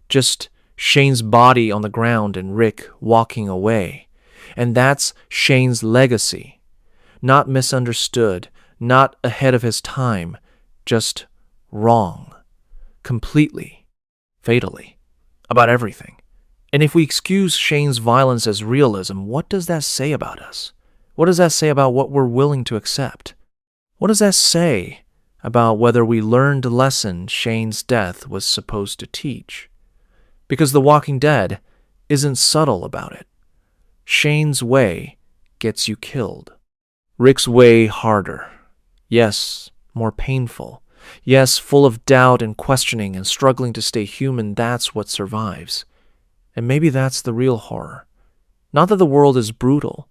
just Shane's body on the ground and Rick walking away. And that's Shane's legacy. Not misunderstood, not ahead of his time, just wrong. Completely, fatally, about everything. And if we excuse Shane's violence as realism, what does that say about us? What does that say about what we're willing to accept? What does that say about whether we learned the lesson Shane's death was supposed to teach? Because The Walking Dead isn't subtle about it. Shane's way gets you killed. Rick's way harder. Yes, more painful. Yes, full of doubt and questioning and struggling to stay human. That's what survives. And maybe that's the real horror. Not that the world is brutal,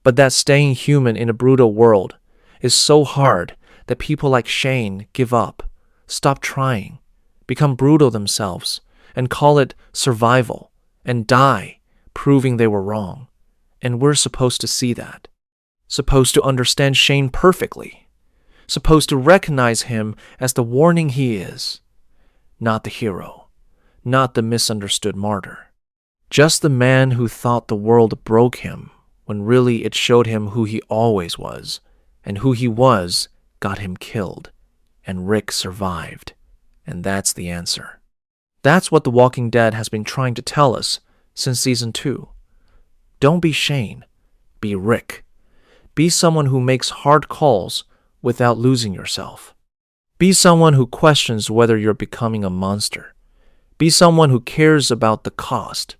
but that staying human in a brutal world is so hard that people like Shane give up, stop trying, become brutal themselves, and call it survival, and die, proving they were wrong. And we're supposed to see that. Supposed to understand Shane perfectly. Supposed to recognize him as the warning he is. Not the hero. Not the misunderstood martyr. Just the man who thought the world broke him, when really it showed him who he always was, and who he was got him killed, and Rick survived. And that's the answer. That's what The Walking Dead has been trying to tell us since Season 2. Don't be Shane. Be Rick. Be someone who makes hard calls without losing yourself. Be someone who questions whether you're becoming a monster. Be someone who cares about the cost,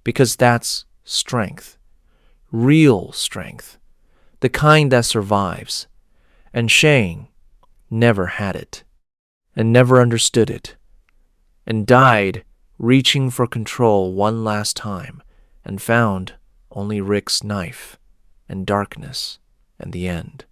because that's strength. Real strength. The kind that survives. And Shane never had it, and never understood it, and died reaching for control one last time, and found only Rick's knife, and darkness, and the end.